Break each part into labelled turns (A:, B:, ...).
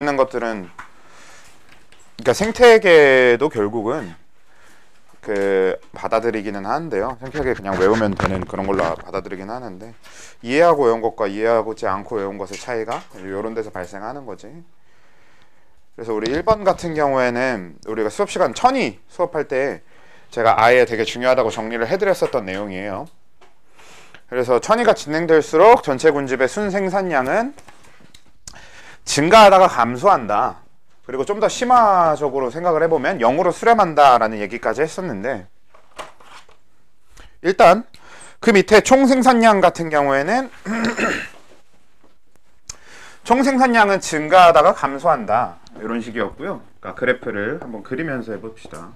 A: 있는 것들은, 그러니까 생태계도 결국은 그 받아들이기는 하는데요. 생태계 그냥 외우면 되는 그런 걸로 받아들이긴 하는데, 이해하고 외운 것과 이해하지 않고 외운 것의 차이가 이런 데서 발생하는 거지. 그래서 우리 1번 같은 경우에는 우리가 수업 시간 천이 수업할 때 제가 아예 되게 중요하다고 정리를 해드렸었던 내용이에요. 그래서 천이가 진행될수록 전체 군집의 순생산량은 증가하다가 감소한다. 그리고 좀 더 심화적으로 생각을 해보면 0으로 수렴한다 라는 얘기까지 했었는데, 일단 그 밑에 총생산량 같은 경우에는 총생산량은 증가하다가 감소한다 이런 식이었고요. 그러니까 그래프를 한번 그리면서 해봅시다.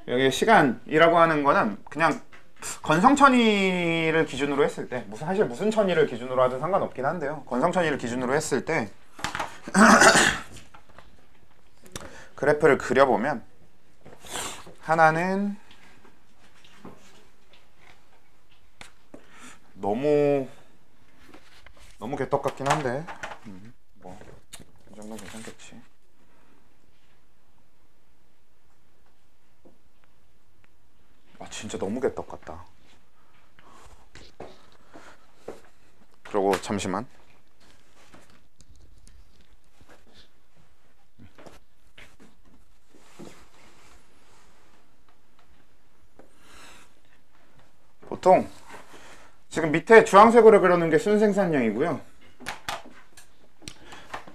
A: 여기 시간이라고 하는 거는 그냥 건성천이를 기준으로 했을 때, 사실 무슨 천이를 기준으로 하든 상관없긴 한데요, 건성천이를 기준으로 했을 때 그래프를 그려보면 하나는 너무 개떡 같긴 한데 뭐 이 정도는 괜찮겠지. 진짜 너무 개떡 같다. 그리고 잠시만. 보통 지금 밑에 주황색으로 그려놓은 게 순생산량이고요,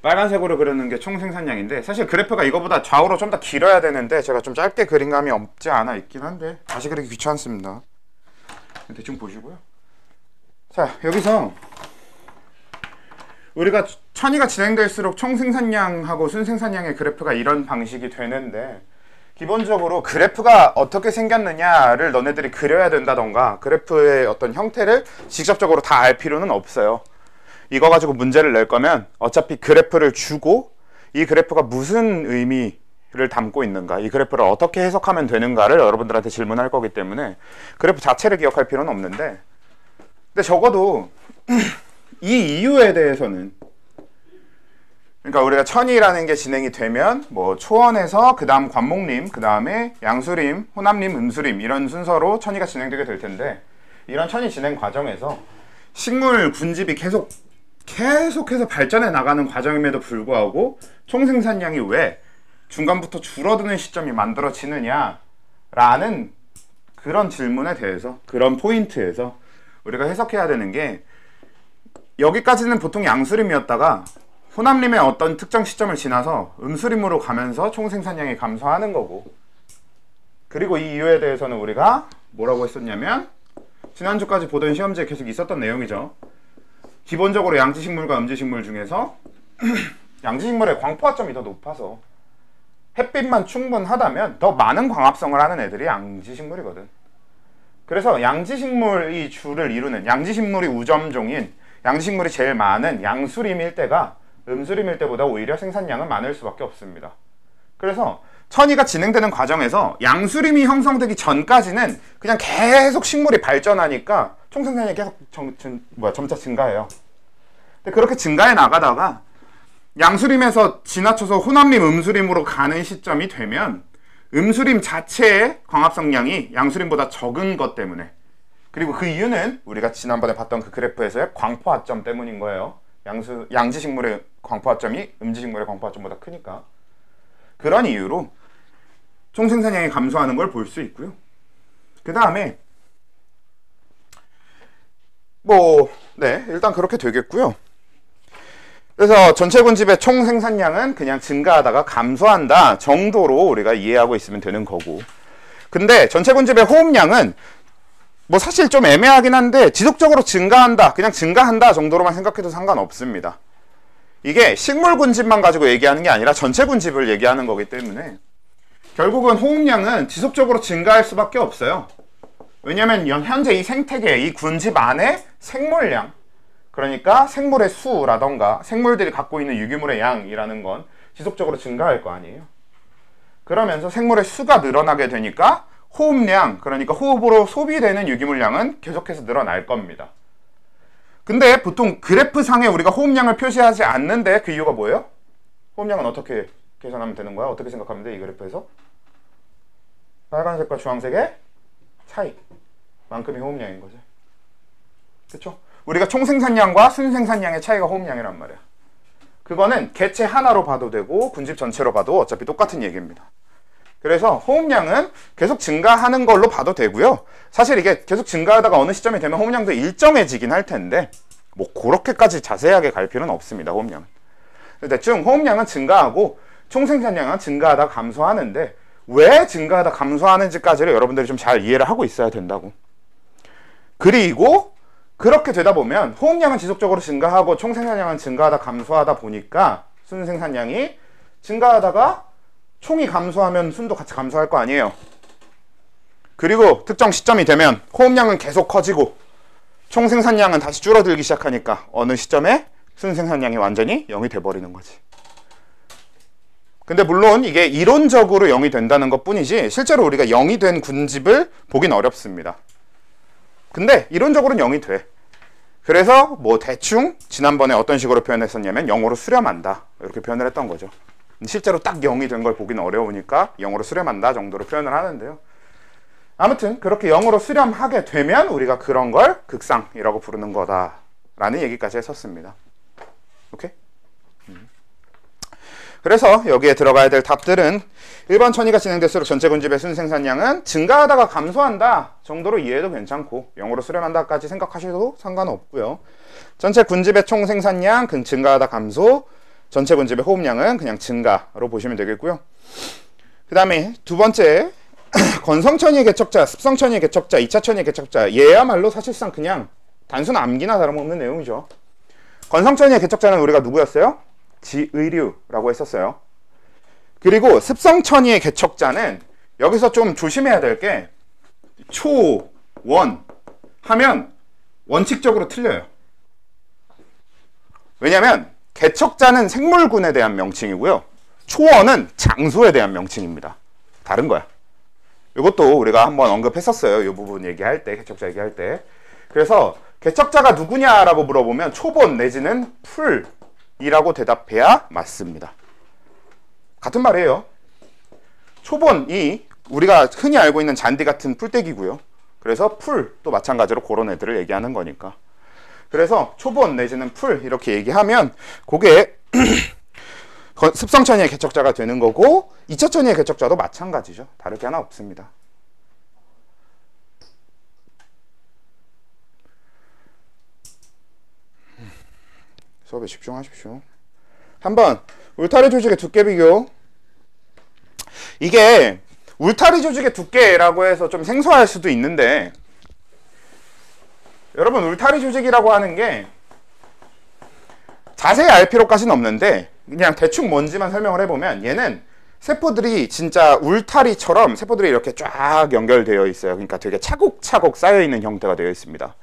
A: 빨간색으로 그려놓은 게 총생산량인데, 사실 그래프가 이거보다 좌우로 좀 더 길어야 되는데 제가 좀 짧게 그린 감이 없지 않아 있긴 한데 다시 그리기 귀찮습니다. 대충 보시고요. 자, 여기서 우리가 천이가 진행될수록 총생산량하고 순생산량의 그래프가 이런 방식이 되는데, 기본적으로 그래프가 어떻게 생겼느냐를 너네들이 그려야 된다던가 그래프의 어떤 형태를 직접적으로 다 알 필요는 없어요. 이거 가지고 문제를 낼 거면 어차피 그래프를 주고 이 그래프가 무슨 의미를 담고 있는가, 이 그래프를 어떻게 해석하면 되는가를 여러분들한테 질문할 거기 때문에 그래프 자체를 기억할 필요는 없는데, 근데 적어도 이 이유에 대해서는, 그러니까 우리가 천이라는 게 진행이 되면 뭐 초원에서 그 다음 관목림, 그 다음에 양수림, 호남림, 음수림 이런 순서로 천이가 진행되게 될 텐데, 이런 천이 진행 과정에서 식물 군집이 계속해서 발전해 나가는 과정임에도 불구하고 총생산량이 왜 중간부터 줄어드는 시점이 만들어지느냐 라는 그런 질문에 대해서, 그런 포인트에서 우리가 해석해야 되는 게, 여기까지는 보통 양수림이었다가 호남림의 어떤 특정 시점을 지나서 음수림으로 가면서 총생산량이 감소하는 거고, 그리고 이 이유에 대해서는 우리가 뭐라고 했었냐면, 지난주까지 보던 시험지에 계속 있었던 내용이죠. 기본적으로 양지식물과 음지식물 중에서 양지식물의 광포화점이 더 높아서 햇빛만 충분하다면 더 많은 광합성을 하는 애들이 양지식물이거든. 그래서 양지식물이 주를 이루는, 양지식물이 우점종인, 양지식물이 제일 많은 양수림일 때가 음수림일 때보다 오히려 생산량은 많을 수밖에 없습니다. 그래서 천이가 진행되는 과정에서 양수림이 형성되기 전까지는 그냥 계속 식물이 발전하니까 총생산량이 계속 점차 증가해요. 근데 그렇게 증가해 나가다가 양수림에서 지나쳐서 호남림, 음수림으로 가는 시점이 되면 음수림 자체의 광합성량이 양수림보다 적은 것 때문에, 그리고 그 이유는 우리가 지난번에 봤던 그 그래프에서의 광포화점 때문인 거예요. 양지식물의 광포화점이 음지식물의 광포화점보다 크니까. 그런 이유로 총생산량이 감소하는 걸 볼 수 있고요. 그 다음에 일단 그렇게 되겠고요. 그래서 전체 군집의 총생산량은 그냥 증가하다가 감소한다 정도로 우리가 이해하고 있으면 되는 거고, 근데 전체 군집의 호흡량은 사실 좀 애매하긴 한데 지속적으로 증가한다, 그냥 증가한다 정도로만 생각해도 상관없습니다. 이게 식물 군집만 가지고 얘기하는 게 아니라 전체 군집을 얘기하는 거기 때문에 결국은 호흡량은 지속적으로 증가할 수밖에 없어요. 왜냐면 현재 이 생태계, 이 군집 안에 생물량, 그러니까 생물의 수라던가 생물들이 갖고 있는 유기물의 양이라는 건 지속적으로 증가할 거 아니에요. 그러면서 생물의 수가 늘어나게 되니까 호흡량, 그러니까 호흡으로 소비되는 유기물량은 계속해서 늘어날 겁니다. 근데 보통 그래프상에 우리가 호흡량을 표시하지 않는데 그 이유가 뭐예요? 호흡량은 어떻게 계산하면 되는 거야? 어떻게 생각하면 돼? 이 그래프에서? 빨간색과 주황색의 차이만큼이 호흡량인 거지. 그쵸? 우리가 총생산량과 순생산량의 차이가 호흡량이란 말이야. 그거는 개체 하나로 봐도 되고 군집 전체로 봐도 어차피 똑같은 얘기입니다. 그래서 호흡량은 계속 증가하는 걸로 봐도 되고요. 사실 이게 계속 증가하다가 어느 시점이 되면 호흡량도 일정해지긴 할 텐데 뭐 그렇게까지 자세하게 갈 필요는 없습니다. 호흡량은. 대충 호흡량은 증가하고 총생산량은 증가하다 감소하는데 왜 증가하다 감소하는지까지를 여러분들이 좀 잘 이해를 하고 있어야 된다고. 그리고 그렇게 되다 보면 호흡량은 지속적으로 증가하고 총생산량은 증가하다 감소하다 보니까 순생산량이 증가하다가 총이 감소하면 순도 같이 감소할 거 아니에요. 그리고 특정 시점이 되면 호흡량은 계속 커지고 총생산량은 다시 줄어들기 시작하니까 어느 시점에 순생산량이 완전히 0이 돼버리는 거지. 근데 물론 이게 이론적으로 0이 된다는 것 뿐이지 실제로 우리가 0이 된 군집을 보긴 어렵습니다. 근데 이론적으로는 0이 돼. 그래서 뭐 대충 지난번에 어떤 식으로 표현했었냐면 0으로 수렴한다 이렇게 표현을 했던 거죠. 실제로 딱 0이 된 걸 보기는 어려우니까 0으로 수렴한다 정도로 표현을 하는데요. 아무튼 그렇게 0으로 수렴하게 되면 우리가 그런 걸 극상이라고 부르는 거다라는 얘기까지 했었습니다. 오케이? 그래서 여기에 들어가야 될 답들은 1번 천이가 진행될수록 전체 군집의 순생산량은 증가하다가 감소한다 정도로 이해해도 괜찮고 0으로 수렴한다까지 생각하셔도 상관없고요. 전체 군집의 총생산량 증가하다 감소, 전체 군집의 호흡량은 그냥 증가로 보시면 되겠고요. 그 다음에 두 번째 건성천이의 개척자, 습성천이의 개척자, 2차 천이의 개척자 얘야말로 사실상 그냥 단순 암기나 다름없는 내용이죠. 건성천이의 개척자는 우리가 누구였어요? 지의류라고 했었어요. 그리고 습성천이의 개척자는 여기서 좀 조심해야 될 게 초원 하면 원칙적으로 틀려요. 왜냐면 개척자는 생물군에 대한 명칭이고요. 초원은 장소에 대한 명칭입니다. 다른 거야. 이것도 우리가 한번 언급했었어요. 이 부분 얘기할 때, 개척자 얘기할 때. 그래서 개척자가 누구냐라고 물어보면 초본 내지는 풀이라고 대답해야 맞습니다. 같은 말이에요. 초본이 우리가 흔히 알고 있는 잔디 같은 풀떼기고요. 그래서 풀도 마찬가지로 그런 애들을 얘기하는 거니까. 그래서 초본 내지는 풀 이렇게 얘기하면 그게 습성천이의 개척자가 되는 거고 2차 천이의 개척자도 마찬가지죠. 다를 게 하나 없습니다. 수업에 집중하십시오. 한번 울타리 조직의 두께 비교. 이게 울타리 조직의 두께라고 해서 좀 생소할 수도 있는데 여러분 울타리 조직이라고 하는 게 자세히 알 필요까지는 없는데 그냥 대충 뭔지만 설명을 해보면 얘는 세포들이 진짜 울타리처럼 세포들이 이렇게 쫙 연결되어 있어요. 그러니까 되게 차곡차곡 쌓여있는 형태가 되어 있습니다.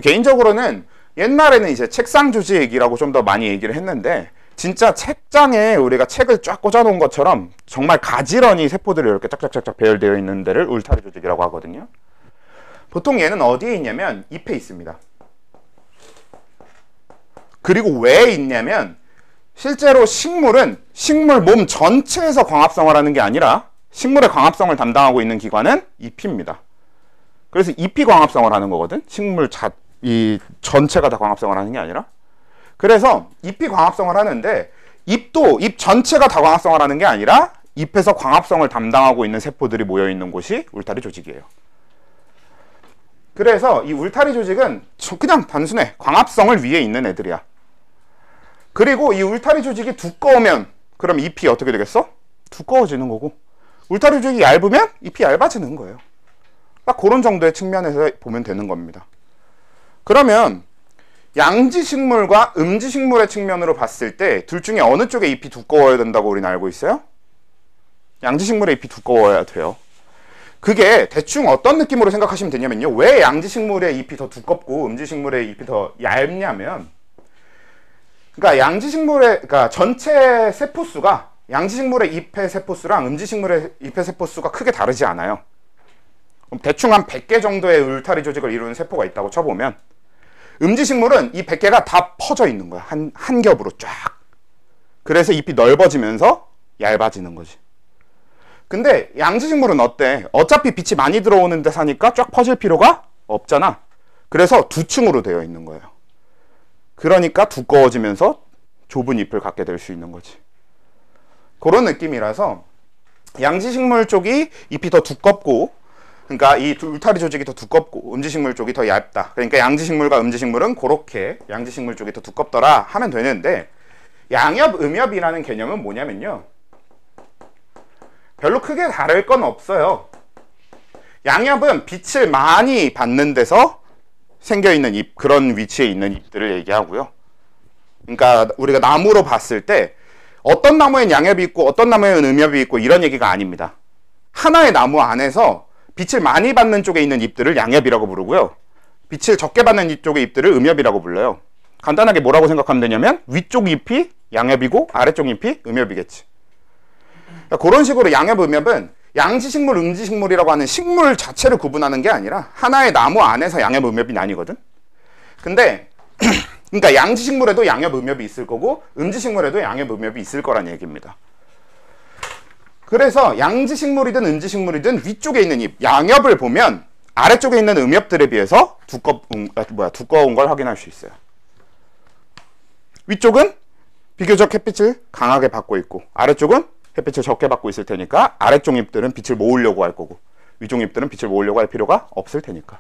A: 개인적으로는 옛날에는 이제 책상 조직이라고 좀 더 많이 얘기를 했는데 진짜 책장에 우리가 책을 쫙 꽂아놓은 것처럼 정말 가지런히 세포들이 이렇게 짝짝짝짝 배열되어 있는 데를 울타리 조직이라고 하거든요. 보통 얘는 어디에 있냐면 잎에 있습니다. 그리고 왜 있냐면 실제로 식물은 식물 몸 전체에서 광합성을 하는 게 아니라 식물의 광합성을 담당하고 있는 기관은 잎입니다. 그래서 잎이 광합성을 하는 거거든. 식물 이 전체가 다 광합성을 하는 게 아니라. 그래서 잎이 광합성을 하는데 잎도 잎 전체가 다 광합성을 하는 게 아니라 잎에서 광합성을 담당하고 있는 세포들이 모여 있는 곳이 울타리 조직이에요. 그래서 이 울타리 조직은 그냥 단순해. 광합성을 위해 있는 애들이야. 그리고 이 울타리 조직이 두꺼우면 그럼 잎이 어떻게 되겠어? 두꺼워지는 거고 울타리 조직이 얇으면 잎이 얇아지는 거예요. 딱 그런 정도의 측면에서 보면 되는 겁니다. 그러면 양지식물과 음지식물의 측면으로 봤을 때 둘 중에 어느 쪽에 잎이 두꺼워야 된다고 우리는 알고 있어요? 양지식물의 잎이 두꺼워야 돼요. 그게 대충 어떤 느낌으로 생각하시면 되냐면요. 왜 양지식물의 잎이 더 두껍고 음지식물의 잎이 더 얇냐면 그러니까 전체 세포수가 양지식물의 잎의 세포수랑 음지식물의 잎의 세포수가 크게 다르지 않아요. 그럼 대충 한 100개 정도의 울타리 조직을 이루는 세포가 있다고 쳐보면 음지식물은 이 100개가 다 퍼져 있는 거야. 한 겹으로 쫙. 그래서 잎이 넓어지면서 얇아지는 거지. 근데 양지식물은 어때? 어차피 빛이 많이 들어오는 데 사니까 쫙 퍼질 필요가 없잖아. 그래서 두 층으로 되어 있는 거예요. 그러니까 두꺼워지면서 좁은 잎을 갖게 될 수 있는 거지. 그런 느낌이라서 양지식물 쪽이 잎이 더 두껍고, 그러니까 이 울타리 조직이 더 두껍고 음지식물 쪽이 더 얇다. 그러니까 양지식물과 음지식물은 그렇게 양지식물 쪽이 더 두껍더라 하면 되는데, 양엽, 음엽이라는 개념은 뭐냐면요, 별로 크게 다를 건 없어요. 양엽은 빛을 많이 받는 데서 생겨있는 잎, 그런 위치에 있는 잎들을 얘기하고요. 그러니까 우리가 나무로 봤을 때 어떤 나무엔 양엽이 있고 어떤 나무엔 음엽이 있고 이런 얘기가 아닙니다. 하나의 나무 안에서 빛을 많이 받는 쪽에 있는 잎들을 양엽이라고 부르고요, 빛을 적게 받는 이쪽의 잎들을 음엽이라고 불러요. 간단하게 뭐라고 생각하면 되냐면 위쪽 잎이 양엽이고 아래쪽 잎이 음엽이겠지. 그러니까 그런 식으로 양엽, 음엽은 양지식물, 음지식물이라고 하는 식물 자체를 구분하는 게 아니라 하나의 나무 안에서 양엽, 음엽이 나뉘거든. 근데 그러니까 양지식물에도 양엽, 음엽이 있을 거고 음지식물에도 양엽, 음엽이 있을 거란 얘기입니다. 그래서 양지식물이든 음지식물이든 위쪽에 있는 잎, 양엽을 보면 아래쪽에 있는 음엽들에 비해서 두꺼운 걸 확인할 수 있어요. 위쪽은 비교적 햇빛을 강하게 받고 있고 아래쪽은 햇빛을 적게 받고 있을 테니까 아래쪽 잎들은 빛을 모으려고 할 거고 위쪽 잎들은 빛을 모으려고 할 필요가 없을 테니까.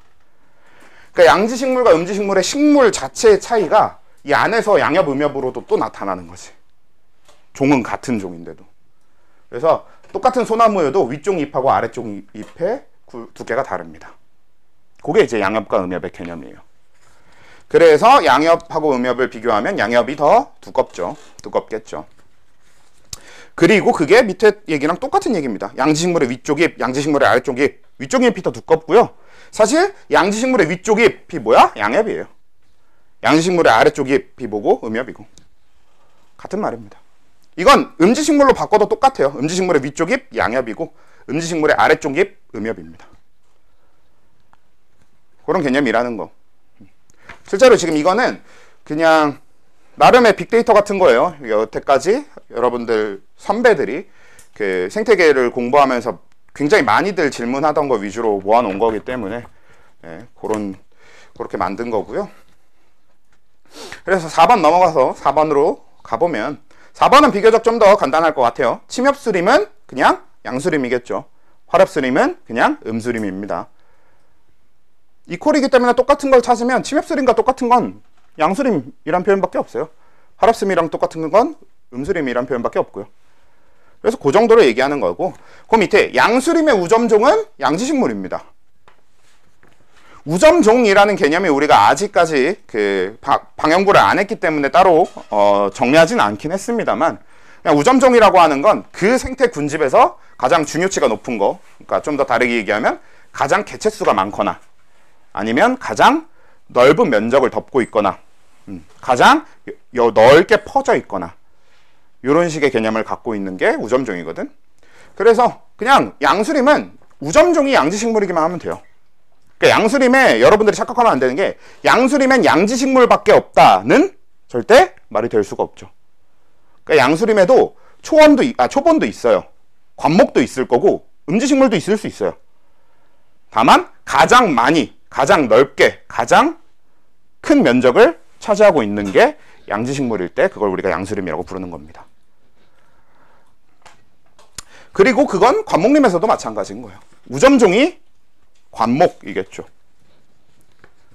A: 그러니까 양지식물과 음지식물의 식물 자체의 차이가 이 안에서 양엽, 음엽으로도 또 나타나는 거지. 종은 같은 종인데도. 그래서 똑같은 소나무여도 위쪽 잎하고 아래쪽 잎의 두께가 다릅니다. 그게 이제 양엽과 음엽의 개념이에요. 그래서 양엽하고 음엽을 비교하면 양엽이 더 두껍죠. 두껍겠죠. 그리고 그게 밑에 얘기랑 똑같은 얘기입니다. 양지식물의 위쪽 잎, 양지식물의 아래쪽 잎. 위쪽 잎이 더 두껍고요. 사실 양지식물의 위쪽 잎이 뭐야? 양엽이에요. 양지식물의 아래쪽 잎이 뭐고? 음엽이고. 같은 말입니다. 이건 음지식물로 바꿔도 똑같아요. 음지식물의 위쪽 잎, 양엽이고 음지식물의 아래쪽 잎, 음엽입니다. 그런 개념이라는 거. 실제로 지금 이거는 그냥 나름의 빅데이터 같은 거예요. 여태까지 여러분들 선배들이 그 생태계를 공부하면서 굉장히 많이들 질문하던 거 위주로 모아놓은 거기 때문에 그렇게 만든 거고요. 그래서 4번 넘어가서 4번으로 가보면 4번은 비교적 좀 더 간단할 것 같아요. 침엽수림은 그냥 양수림이겠죠. 화렵수림은 그냥 음수림입니다. 이퀄이기 때문에 똑같은 걸 찾으면 침엽수림과 똑같은 건 양수림이란 표현밖에 없어요. 화렵수림이랑 똑같은 건 음수림이란 표현밖에 없고요. 그래서 그 정도로 얘기하는 거고, 그 밑에 양수림의 우점종은 양지식물입니다. 우점종이라는 개념이 우리가 아직까지 그 방연구를 안 했기 때문에 따로 정리하진 않긴 했습니다만, 그냥 우점종이라고 하는 건 그 생태 군집에서 가장 중요치가 높은 거, 그러니까 좀 더 다르게 얘기하면 가장 개체수가 많거나 아니면 가장 넓은 면적을 덮고 있거나 가장 넓게 퍼져 있거나 이런 식의 개념을 갖고 있는 게 우점종이거든. 그래서 그냥 양수림은 우점종이 양지식물이기만 하면 돼요. 그러니까 양수림에 여러분들이 착각하면 안 되는 게 양수림엔 양지식물밖에 없다는 절대 말이 될 수가 없죠. 그러니까 양수림에도 초본도 있어요. 관목도 있을 거고 음지식물도 있을 수 있어요. 다만 가장 많이, 가장 넓게, 가장 큰 면적을 차지하고 있는 게 양지식물일 때 그걸 우리가 양수림이라고 부르는 겁니다. 그리고 그건 관목림에서도 마찬가지인 거예요. 우점종이 관목이겠죠.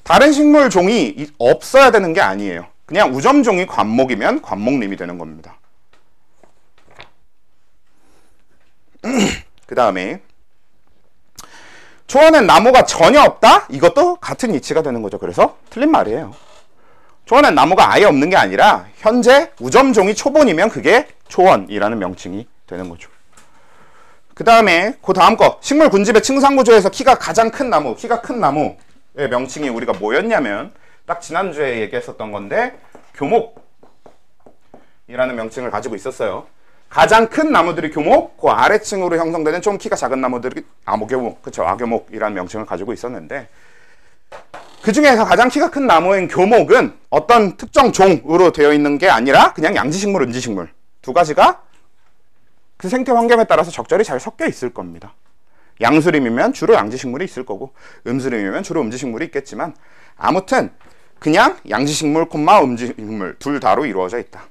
A: 다른 식물 종이 없어야 되는 게 아니에요. 그냥 우점종이 관목이면 관목림이 되는 겁니다. 그 다음에 초원엔 나무가 전혀 없다? 이것도 같은 이치가 되는 거죠. 그래서 틀린 말이에요. 초원엔 나무가 아예 없는 게 아니라 현재 우점종이 초본이면 그게 초원이라는 명칭이 되는 거죠. 그 다음에 그 다음 거, 식물 군집의 층상구조에서 키가 가장 큰 나무, 키가 큰 나무의 명칭이 우리가 뭐였냐면 딱 지난주에 얘기했었던 건데 교목이라는 명칭을 가지고 있었어요. 가장 큰 나무들이 교목, 그 아래층으로 형성되는 좀 키가 작은 나무들이 아교목, 그쵸, 아교목이라는 명칭을 가지고 있었는데, 그 중에서 가장 키가 큰 나무인 교목은 어떤 특정 종으로 되어 있는 게 아니라 그냥 양지식물, 음지식물 두 가지가 그 생태 환경에 따라서 적절히 잘 섞여 있을 겁니다. 양수림이면 주로 양지식물이 있을 거고 음수림이면 주로 음지식물이 있겠지만 아무튼 그냥 양지식물, 음지식물 둘 다로 이루어져 있다.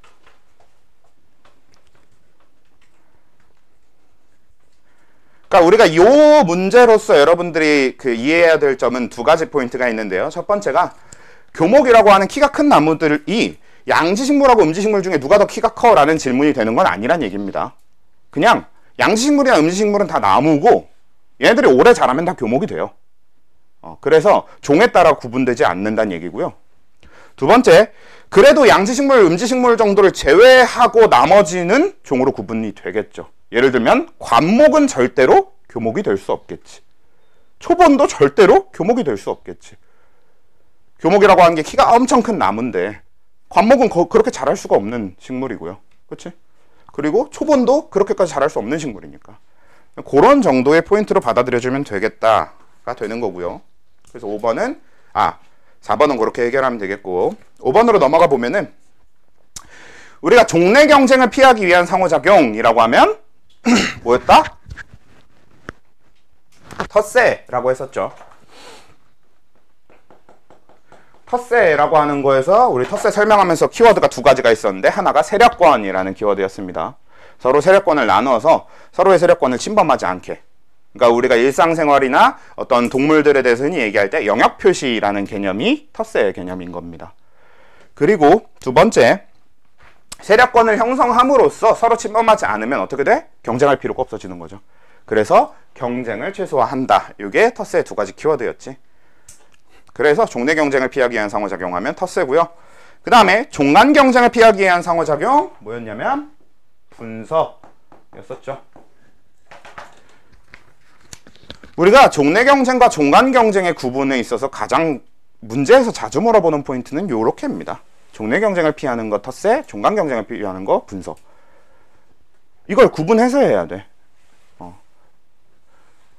A: 그러니까 우리가 이 문제로서 여러분들이 이해해야 될 점은 두 가지 포인트가 있는데요. 첫 번째가 교목이라고 하는 키가 큰 나무들이 양지식물하고 음지식물 중에 누가 더 키가 커? 라는 질문이 되는 건 아니란 얘기입니다. 그냥 양지식물이나 음지식물은 다 나무고 얘네들이 오래 자라면 다 교목이 돼요. 그래서 종에 따라 구분되지 않는다는 얘기고요. 두 번째, 그래도 양지식물, 음지식물 정도를 제외하고 나머지는 종으로 구분이 되겠죠. 예를 들면 관목은 절대로 교목이 될 수 없겠지. 초본도 절대로 교목이 될 수 없겠지. 교목이라고 하는 게 키가 엄청 큰 나무인데 관목은 그렇게 자랄 수가 없는 식물이고요. 그렇지? 그리고 초본도 그렇게까지 자랄 수 없는 식물이니까. 그런 정도의 포인트로 받아들여주면 되겠다가 되는 거고요. 그래서 4번은 그렇게 해결하면 되겠고 5번으로 넘어가 보면은 우리가 종래 경쟁을 피하기 위한 상호작용이라고 하면 뭐였다? 텃세라고 했었죠. 텃세라고 하는 거에서 우리 텃세 설명하면서 키워드가 두 가지가 있었는데 하나가 세력권이라는 키워드였습니다. 서로 세력권을 나누어서 서로의 세력권을 침범하지 않게. 그러니까 우리가 일상생활이나 어떤 동물들에 대해서 흔히 얘기할 때 영역 표시라는 개념이 텃세의 개념인 겁니다. 그리고 두 번째, 세력권을 형성함으로써 서로 침범하지 않으면 어떻게 돼? 경쟁할 필요가 없어지는 거죠. 그래서 경쟁을 최소화한다. 이게 텃세의 두 가지 키워드였지. 그래서 종래 경쟁을 피하기 위한 상호작용하면 텃세고요. 그 다음에 종간 경쟁을 피하기 위한 상호작용 뭐였냐면 분석이었었죠. 우리가 종래 경쟁과 종간 경쟁의 구분에 있어서 가장 문제에서 자주 물어보는 포인트는 요렇게입니다. 종래 경쟁을 피하는 거 텃세, 종간 경쟁을 피하는 거 분석. 이걸 구분해서 해야 돼.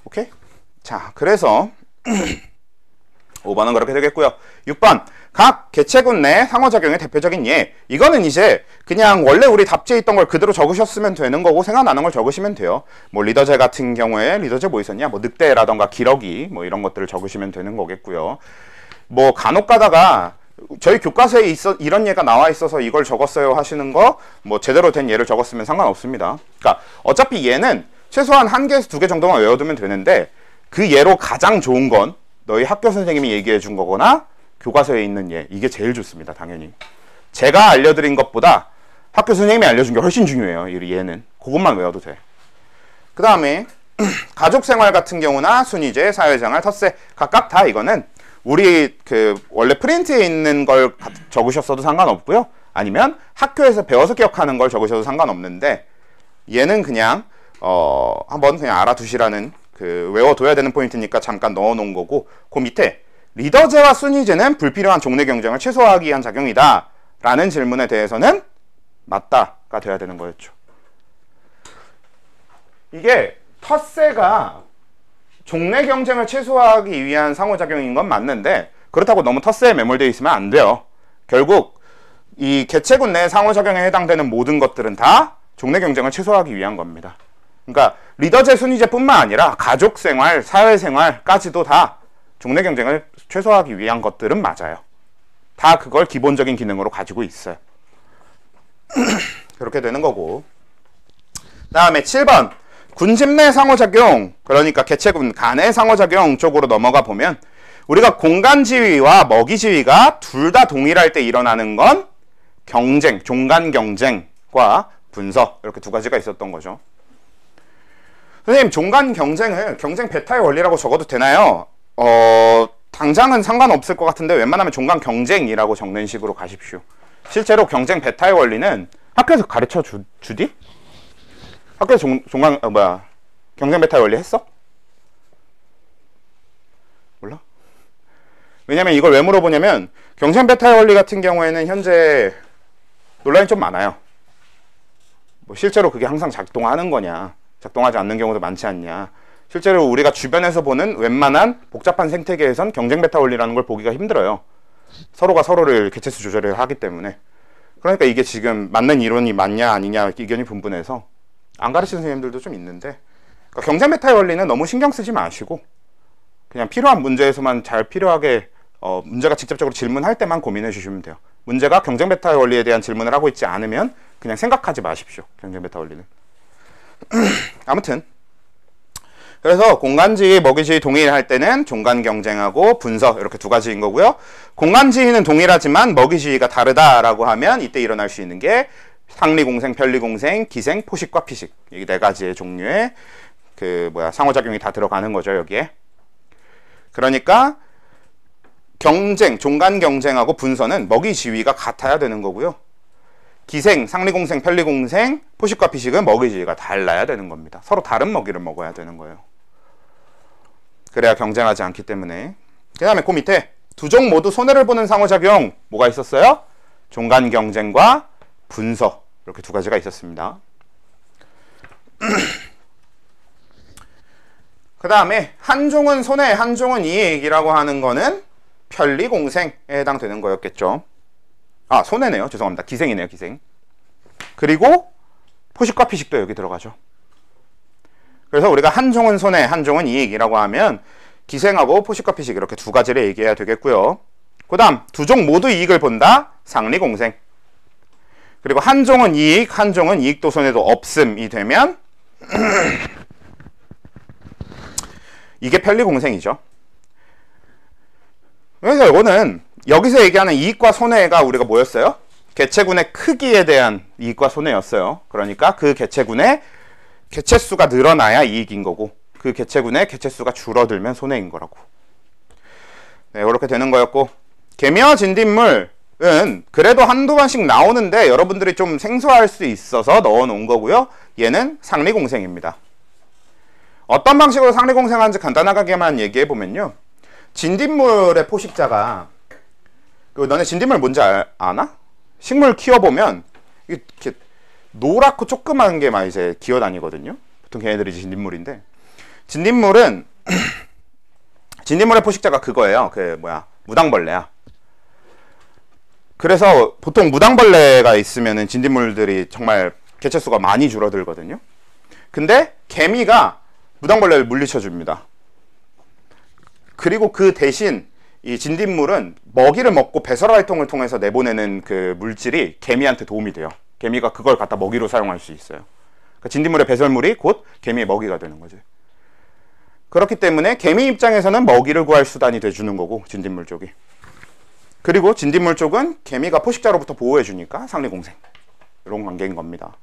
A: 오케이? 자, 그래서 5번은 그렇게 되겠고요. 6번, 각 개체군 내 상호작용의 대표적인 예. 이거는 이제 그냥 원래 우리 답지에 있던 걸 그대로 적으셨으면 되는 거고 생각나는 걸 적으시면 돼요. 뭐 리더제 같은 경우에 리더제 뭐 있었냐? 뭐 늑대라던가 기러기 뭐 이런 것들을 적으시면 되는 거겠고요. 뭐 간혹 가다가 저희 교과서에 이런 예가 나와 있어서 이걸 적었어요 하시는 거 뭐 제대로 된 예를 적었으면 상관없습니다. 그러니까 어차피 얘는 최소한 1개에서 2개 정도만 외워두면 되는데 그 예로 가장 좋은 건 너희 학교 선생님이 얘기해 준 거거나 교과서에 있는 예, 이게 제일 좋습니다. 당연히 제가 알려드린 것보다 학교 선생님이 알려준 게 훨씬 중요해요. 이 예는 그것만 외워도 돼. 그 다음에 가족생활 같은 경우나 순위제, 사회생활, 텃세 각각 다 이거는 우리 원래 프린트에 있는 걸 적으셨어도 상관없고요. 아니면 학교에서 배워서 기억하는 걸 적으셔도 상관없는데 얘는 그냥 한번 그냥 알아두시라는 외워둬야 되는 포인트니까 잠깐 넣어놓은 거고 그 밑에 리더제와 순위제는 불필요한 종래 경쟁을 최소화하기 위한 작용이다 라는 질문에 대해서는 맞다가 돼야 되는 거였죠. 이게 텃세가 종래 경쟁을 최소화하기 위한 상호작용인 건 맞는데 그렇다고 너무 텃세에 매몰되어 있으면 안 돼요. 결국 이 개체군 내 상호작용에 해당되는 모든 것들은 다 종래 경쟁을 최소화하기 위한 겁니다. 그러니까 리더제, 순위제뿐만 아니라 가족생활, 사회생활까지도 다 종래 경쟁을 최소화하기 위한 것들은 맞아요. 다 그걸 기본적인 기능으로 가지고 있어요. 그렇게 되는 거고. 다음에 7번 군집 내 상호작용, 그러니까 개체군 간의 상호작용 쪽으로 넘어가 보면 우리가 공간지위와 먹이지위가 둘 다 동일할 때 일어나는 건 경쟁, 종간 경쟁과 분석 이렇게 두 가지가 있었던 거죠. 선생님, 종간 경쟁을 경쟁 배타의 원리라고 적어도 되나요? 당장은 상관없을 것 같은데 웬만하면 종간 경쟁이라고 적는 식으로 가십시오. 실제로 경쟁 배타의 원리는 학교에서 가르쳐 주디? 학교에서 경쟁 배타의 원리 했어? 몰라? 왜냐면 이걸 왜 물어보냐면 경쟁 배타의 원리 같은 경우에는 현재 논란이 좀 많아요. 뭐 실제로 그게 항상 작동하는 거냐, 작동하지 않는 경우도 많지 않냐. 실제로 우리가 주변에서 보는 웬만한 복잡한 생태계에선 경쟁 베타 원리라는 걸 보기가 힘들어요. 서로가 서로를 개체수 조절을 하기 때문에. 그러니까 이게 지금 맞는 이론이 맞냐 아니냐 의견이 분분해서 안 가르치는 선생님들도 좀 있는데, 그러니까 경쟁 베타의 원리는 너무 신경 쓰지 마시고 그냥 필요한 문제에서만 잘 필요하게 문제가 직접적으로 질문할 때만 고민해 주시면 돼요. 문제가 경쟁 베타의 원리에 대한 질문을 하고 있지 않으면 그냥 생각하지 마십시오. 경쟁 베타 원리는. 아무튼 그래서 공간지위, 먹이지위 동일할 때는 종간 경쟁하고 분서 이렇게 두 가지인 거고요. 공간지위는 동일하지만 먹이지위가 다르다라고 하면 이때 일어날 수 있는 게 상리공생, 편리공생, 기생, 포식과 피식, 이 네 가지의 종류의 상호작용이 다 들어가는 거죠, 여기에. 그러니까 경쟁, 종간 경쟁하고 분서는 먹이지위가 같아야 되는 거고요. 기생, 상리공생, 편리공생, 포식과 피식은 먹이지위가 달라야 되는 겁니다. 서로 다른 먹이를 먹어야 되는 거예요. 그래야 경쟁하지 않기 때문에. 그 다음에 그 밑에 두 종 모두 손해를 보는 상호작용 뭐가 있었어요? 종간 경쟁과 분서, 이렇게 두 가지가 있었습니다. 그 다음에 한 종은 손해, 한 종은 이익이라고 하는 거는 편리공생에 해당되는 거였겠죠. 아, 손해네요. 죄송합니다. 기생이네요, 기생. 그리고 포식과 피식도 여기 들어가죠. 그래서 우리가 한 종은 손해, 한 종은 이익이라고 하면 기생하고 포식과 피식 이렇게 두 가지를 얘기해야 되겠고요. 그 다음 두 종 모두 이익을 본다. 상리공생. 그리고 한 종은 이익, 한 종은 이익도 손해도 없음이 되면 이게 편리공생이죠. 그래서 이거는 여기서 얘기하는 이익과 손해가 우리가 뭐였어요? 개체군의 크기에 대한 이익과 손해였어요. 그러니까 그 개체군의 개체수가 늘어나야 이익인 거고, 그 개체군의 개체수가 줄어들면 손해인 거라고. 네, 이렇게 되는 거였고, 개미와 진딧물은 그래도 한두 번씩 나오는데 여러분들이 좀 생소할 수 있어서 넣어 놓은 거고요. 얘는 상리공생입니다. 어떤 방식으로 상리공생하는지 간단하게만 얘기해 보면요. 진딧물의 포식자가, 너네 진딧물 뭔지 아나? 식물 키워보면 이렇게 노랗고 조그만 게 막 이제 기어다니거든요. 보통 걔네들이 진딧물인데, 진딧물은 진딧물의 포식자가 그거예요. 무당벌레야. 그래서 보통 무당벌레가 있으면은 진딧물들이 정말 개체수가 많이 줄어들거든요. 근데 개미가 무당벌레를 물리쳐 줍니다. 그리고 그 대신 이 진딧물은 먹이를 먹고 배설 활동을 통해서 내보내는 그 물질이 개미한테 도움이 돼요. 개미가 그걸 갖다 먹이로 사용할 수 있어요. 그러니까 진딧물의 배설물이 곧 개미의 먹이가 되는 거죠. 그렇기 때문에 개미 입장에서는 먹이를 구할 수단이 돼주는 거고, 진딧물 쪽이. 그리고 진딧물 쪽은 개미가 포식자로부터 보호해주니까 상리공생. 이런 관계인 겁니다.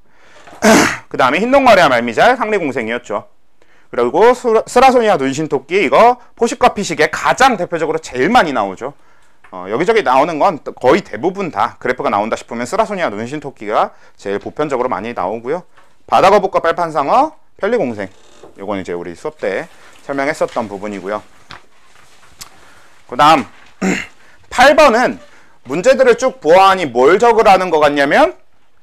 A: 그 다음에 흰동가리와 말미잘 상리공생이었죠. 그리고 스라소니아 눈신토끼, 이거 포식과 피식에 가장 대표적으로 제일 많이 나오죠. 여기저기 나오는 건 거의 대부분 다 그래프가 나온다 싶으면 스라소니아 눈신토끼가 제일 보편적으로 많이 나오고요. 바다거북과 빨판상어, 편리공생. 이건 이제 우리 수업 때 설명했었던 부분이고요. 그 다음 8번은 문제들을 쭉 보아하니 뭘 적으라는 것 같냐면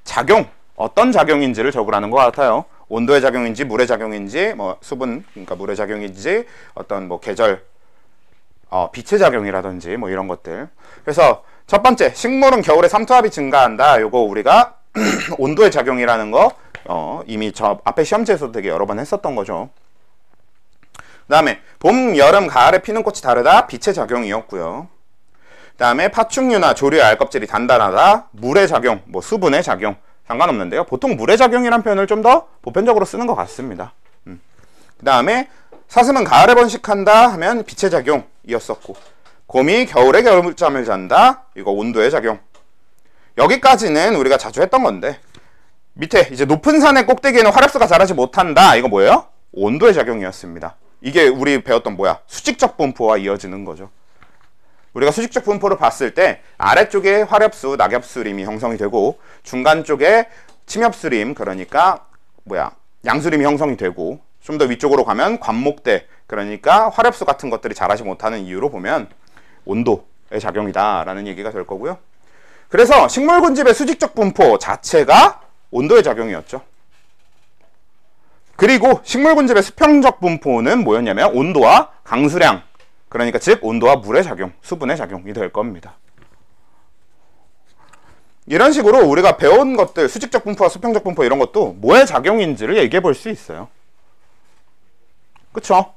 A: 작용, 어떤 작용인지를 적으라는 것 같아요. 온도의 작용인지 물의 작용인지 수분, 그러니까 물의 작용인지 어떤 계절, 빛의 작용이라든지 이런 것들. 그래서 첫 번째, 식물은 겨울에 삼투압이 증가한다. 요거 우리가 온도의 작용이라는 거 이미 저 앞에 시험지에서도 되게 여러 번 했었던 거죠. 그 다음에 봄, 여름, 가을에 피는 꽃이 다르다. 빛의 작용이었고요. 그 다음에 파충류나 조류의 알껍질이 단단하다. 물의 작용, 수분의 작용 상관없는데요. 보통 물의 작용이란 표현을 좀 더 보편적으로 쓰는 것 같습니다. 그 다음에 사슴은 가을에 번식한다 하면 빛의 작용이었었고, 곰이 겨울에 겨울잠을 잔다. 이거 온도의 작용. 여기까지는 우리가 자주 했던 건데, 밑에 이제 높은 산의 꼭대기에는 화렵수가 자라지 못한다. 이거 뭐예요? 온도의 작용이었습니다. 이게 우리 배웠던 수직적 분포와 이어지는 거죠. 우리가 수직적 분포를 봤을 때 아래쪽에 화렵수, 낙엽수림이 형성이 되고 중간 쪽에 침엽수림, 그러니까 양수림이 형성이 되고 좀 더 위쪽으로 가면 관목대, 그러니까 화렵수 같은 것들이 자라지 못하는 이유로 보면 온도의 작용이다라는 얘기가 될 거고요. 그래서 식물군집의 수직적 분포 자체가 온도의 작용이었죠. 그리고 식물군집의 수평적 분포는 뭐였냐면 온도와 강수량, 그러니까 즉 온도와 물의 작용, 수분의 작용이 될 겁니다. 이런 식으로 우리가 배운 것들, 수직적 분포와 수평적 분포 이런 것도 뭐의 작용인지를 얘기해 볼 수 있어요. 그쵸?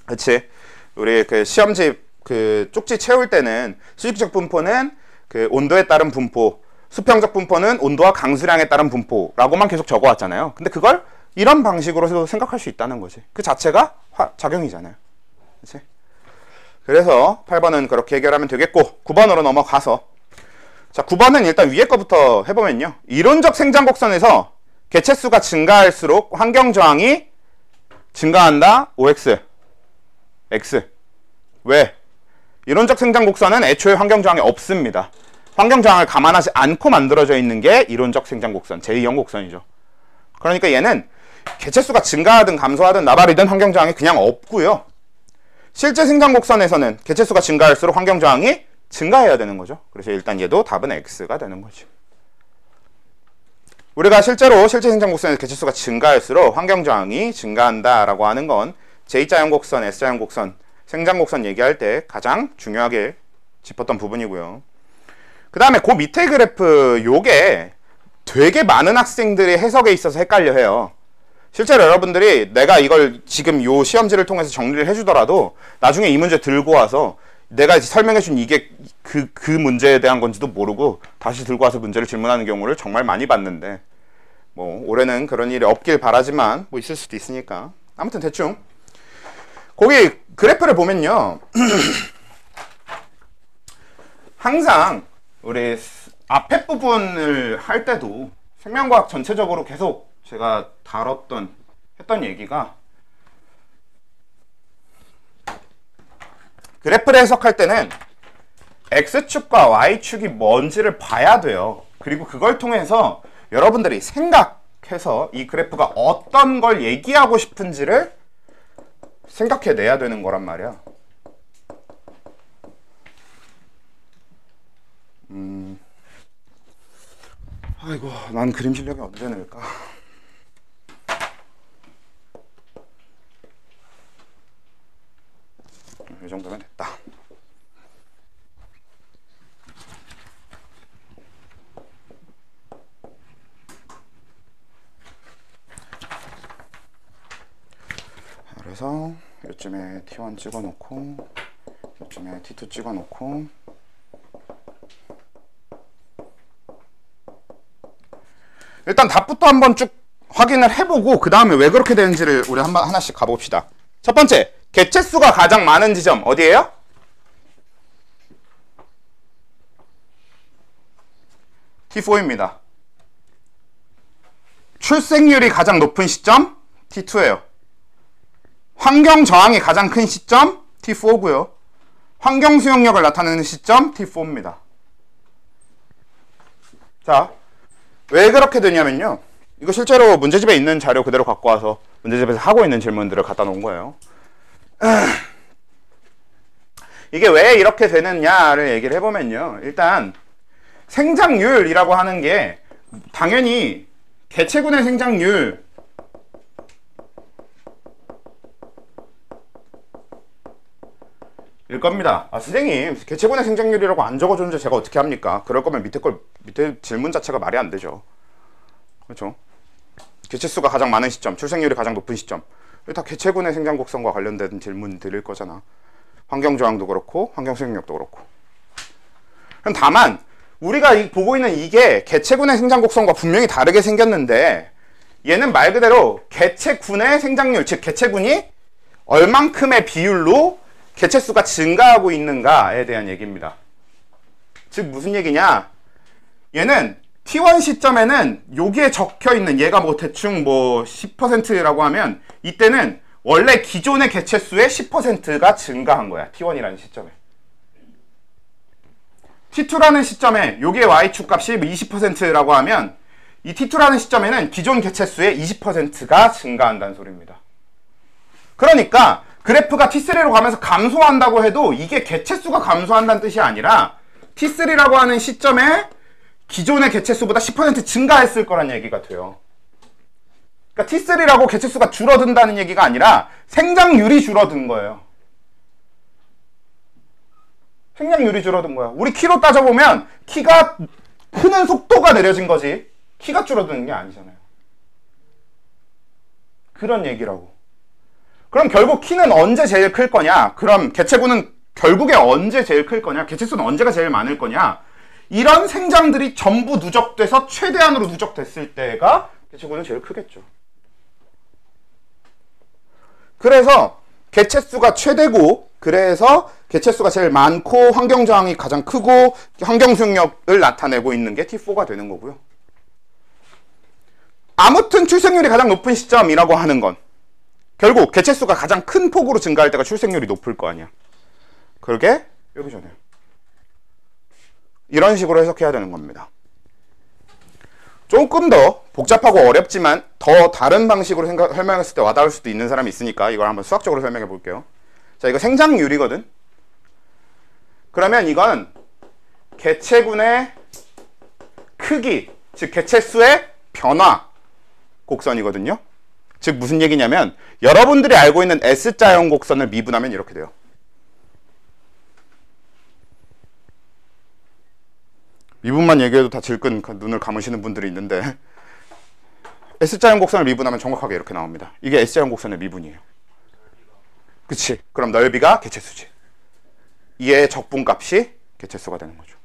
A: 그치? 우리 그 시험지 그 쪽지 채울 때는 수직적 분포는 그 온도에 따른 분포, 수평적 분포는 온도와 강수량에 따른 분포라고만 계속 적어왔잖아요. 근데 그걸 이런 방식으로도 생각할 수 있다는 거지. 그 자체가 작용이잖아요. 그치? 그래서 8번은 그렇게 해결하면 되겠고, 9번으로 넘어가서, 자, 9번은 일단 위에 거부터 해보면요. 이론적 생장 곡선에서 개체수가 증가할수록 환경 저항이 증가한다. OX. X. 왜? 이론적 생장 곡선은 애초에 환경 저항이 없습니다. 환경 저항을 감안하지 않고 만들어져 있는 게 이론적 생장 곡선, 제2형 곡선이죠. 그러니까 얘는 개체수가 증가하든 감소하든 나발이든 환경 저항이 그냥 없고요. 실제 생장 곡선에서는 개체수가 증가할수록 환경 저항이 증가해야 되는 거죠. 그래서 일단 얘도 답은 X가 되는 거죠. 우리가 실제로 실제 생장 곡선에서 개체수가 증가할수록 환경 저항이 증가한다라고 하는 건 J자형 곡선, S자형 곡선, 생장 곡선 얘기할 때 가장 중요하게 짚었던 부분이고요. 그 다음에 그 밑에 그래프 요게 되게 많은 학생들이 해석에 있어서 헷갈려 해요. 실제로 여러분들이 내가 이걸 지금 요 시험지를 통해서 정리를 해주더라도 나중에 이 문제 들고 와서 내가 설명해준 이게 그 문제에 대한 건지도 모르고 다시 들고 와서 문제를 질문하는 경우를 정말 많이 봤는데, 뭐 올해는 그런 일이 없길 바라지만 뭐 있을 수도 있으니까 아무튼 대충 거기 그래프를 보면요. 항상 우리 앞에 부분을 할 때도 생명과학 전체적으로 계속 제가 했던 얘기가, 그래프를 해석할 때는 X축과 Y축이 뭔지를 봐야 돼요. 그리고 그걸 통해서 여러분들이 생각해서 이 그래프가 어떤 걸 얘기하고 싶은지를 생각해내야 되는 거란 말이야. 아이고, 난 그림 실력이 언제 늘까? 이 정도면 됐다. 그래서 요쯤에 T1 찍어놓고 요쯤에 T2 찍어놓고 일단 답부터 한번 쭉 확인을 해보고 그 다음에 왜 그렇게 되는지를 우리 하나씩 가봅시다. 첫 번째, 개체수가 가장 많은 지점 어디예요? T4입니다. 출생률이 가장 높은 시점 T2예요. 환경 저항이 가장 큰 시점 T4고요. 환경 수용력을 나타내는 시점 T4입니다. 자, 왜 그렇게 되냐면요. 이거 실제로 문제집에 있는 자료 그대로 갖고 와서 문제집에서 하고 있는 질문들을 갖다 놓은 거예요. 이게 왜 이렇게 되느냐를 얘기를 해보면요. 일단 생장률이라고 하는 게 당연히 개체군의 생장률, 일 겁니다. 아, 선생님, 개체군의 생장률이라고 안 적어줬는데 제가 어떻게 합니까? 그럴 거면 밑에 질문 자체가 말이 안 되죠. 그렇죠? 개체수가 가장 많은 시점, 출생률이 가장 높은 시점. 다 개체군의 생장 곡선과 관련된 질문 드릴 거잖아. 환경 저항도 그렇고, 환경 수용력도 그렇고. 그럼 다만, 우리가 보고 있는 이게 개체군의 생장 곡선과 분명히 다르게 생겼는데, 얘는 말 그대로 개체군의 생장률, 즉 개체군이 얼만큼의 비율로 개체수가 증가하고 있는가에 대한 얘기입니다. 즉 무슨 얘기냐, 얘는 T1 시점에는 여기에 적혀있는 얘가 뭐 대충 뭐 10%라고 하면 이때는 원래 기존의 개체수의 10%가 증가한 거야. T1이라는 시점에. T2라는 시점에 여기에 Y축 값이 20%라고 하면 이 T2라는 시점에는 기존 개체수의 20%가 증가한다는 소리입니다. 그러니까 그래프가 T3로 가면서 감소한다고 해도 이게 개체수가 감소한다는 뜻이 아니라 T3라고 하는 시점에 기존의 개체수보다 10% 증가했을 거란 얘기가 돼요. 그러니까 T3라고 개체수가 줄어든다는 얘기가 아니라 생장률이 줄어든 거예요. 생장률이 줄어든 거야. 우리 키로 따져보면 키가 크는 속도가 느려진 거지 키가 줄어드는 게 아니잖아요. 그런 얘기라고. 그럼 결국 키는 언제 제일 클 거냐? 그럼 개체구는 결국에 언제 제일 클 거냐? 개체수는 언제가 제일 많을 거냐? 이런 생장들이 전부 누적돼서 최대한으로 누적됐을 때가 개체구는 제일 크겠죠. 그래서 개체수가 최대고, 그래서 개체수가 제일 많고 환경저항이 가장 크고 환경수용력을 나타내고 있는 게 T4가 되는 거고요. 아무튼 출생률이 가장 높은 시점이라고 하는 건 결국 개체수가 가장 큰 폭으로 증가할 때가 출생률이 높을 거 아니야. 그러게 여기잖아요. 이런 식으로 해석해야 되는 겁니다. 조금 더 복잡하고 어렵지만 더 다른 방식으로 설명했을 때 와닿을 수도 있는 사람이 있으니까 이걸 한번 수학적으로 설명해 볼게요. 자, 이거 생장률이거든. 그러면 이건 개체군의 크기, 즉 개체수의 변화 곡선이거든요. 즉 무슨 얘기냐면 여러분들이 알고 있는 S자형 곡선을 미분하면 이렇게 돼요. 미분만 얘기해도 다 질끈 눈을 감으시는 분들이 있는데 S자형 곡선을 미분하면 정확하게 이렇게 나옵니다. 이게 S자형 곡선의 미분이에요. 그치? 그럼 넓이가 개체수지. 이의 적분값이 개체수가 되는 거죠.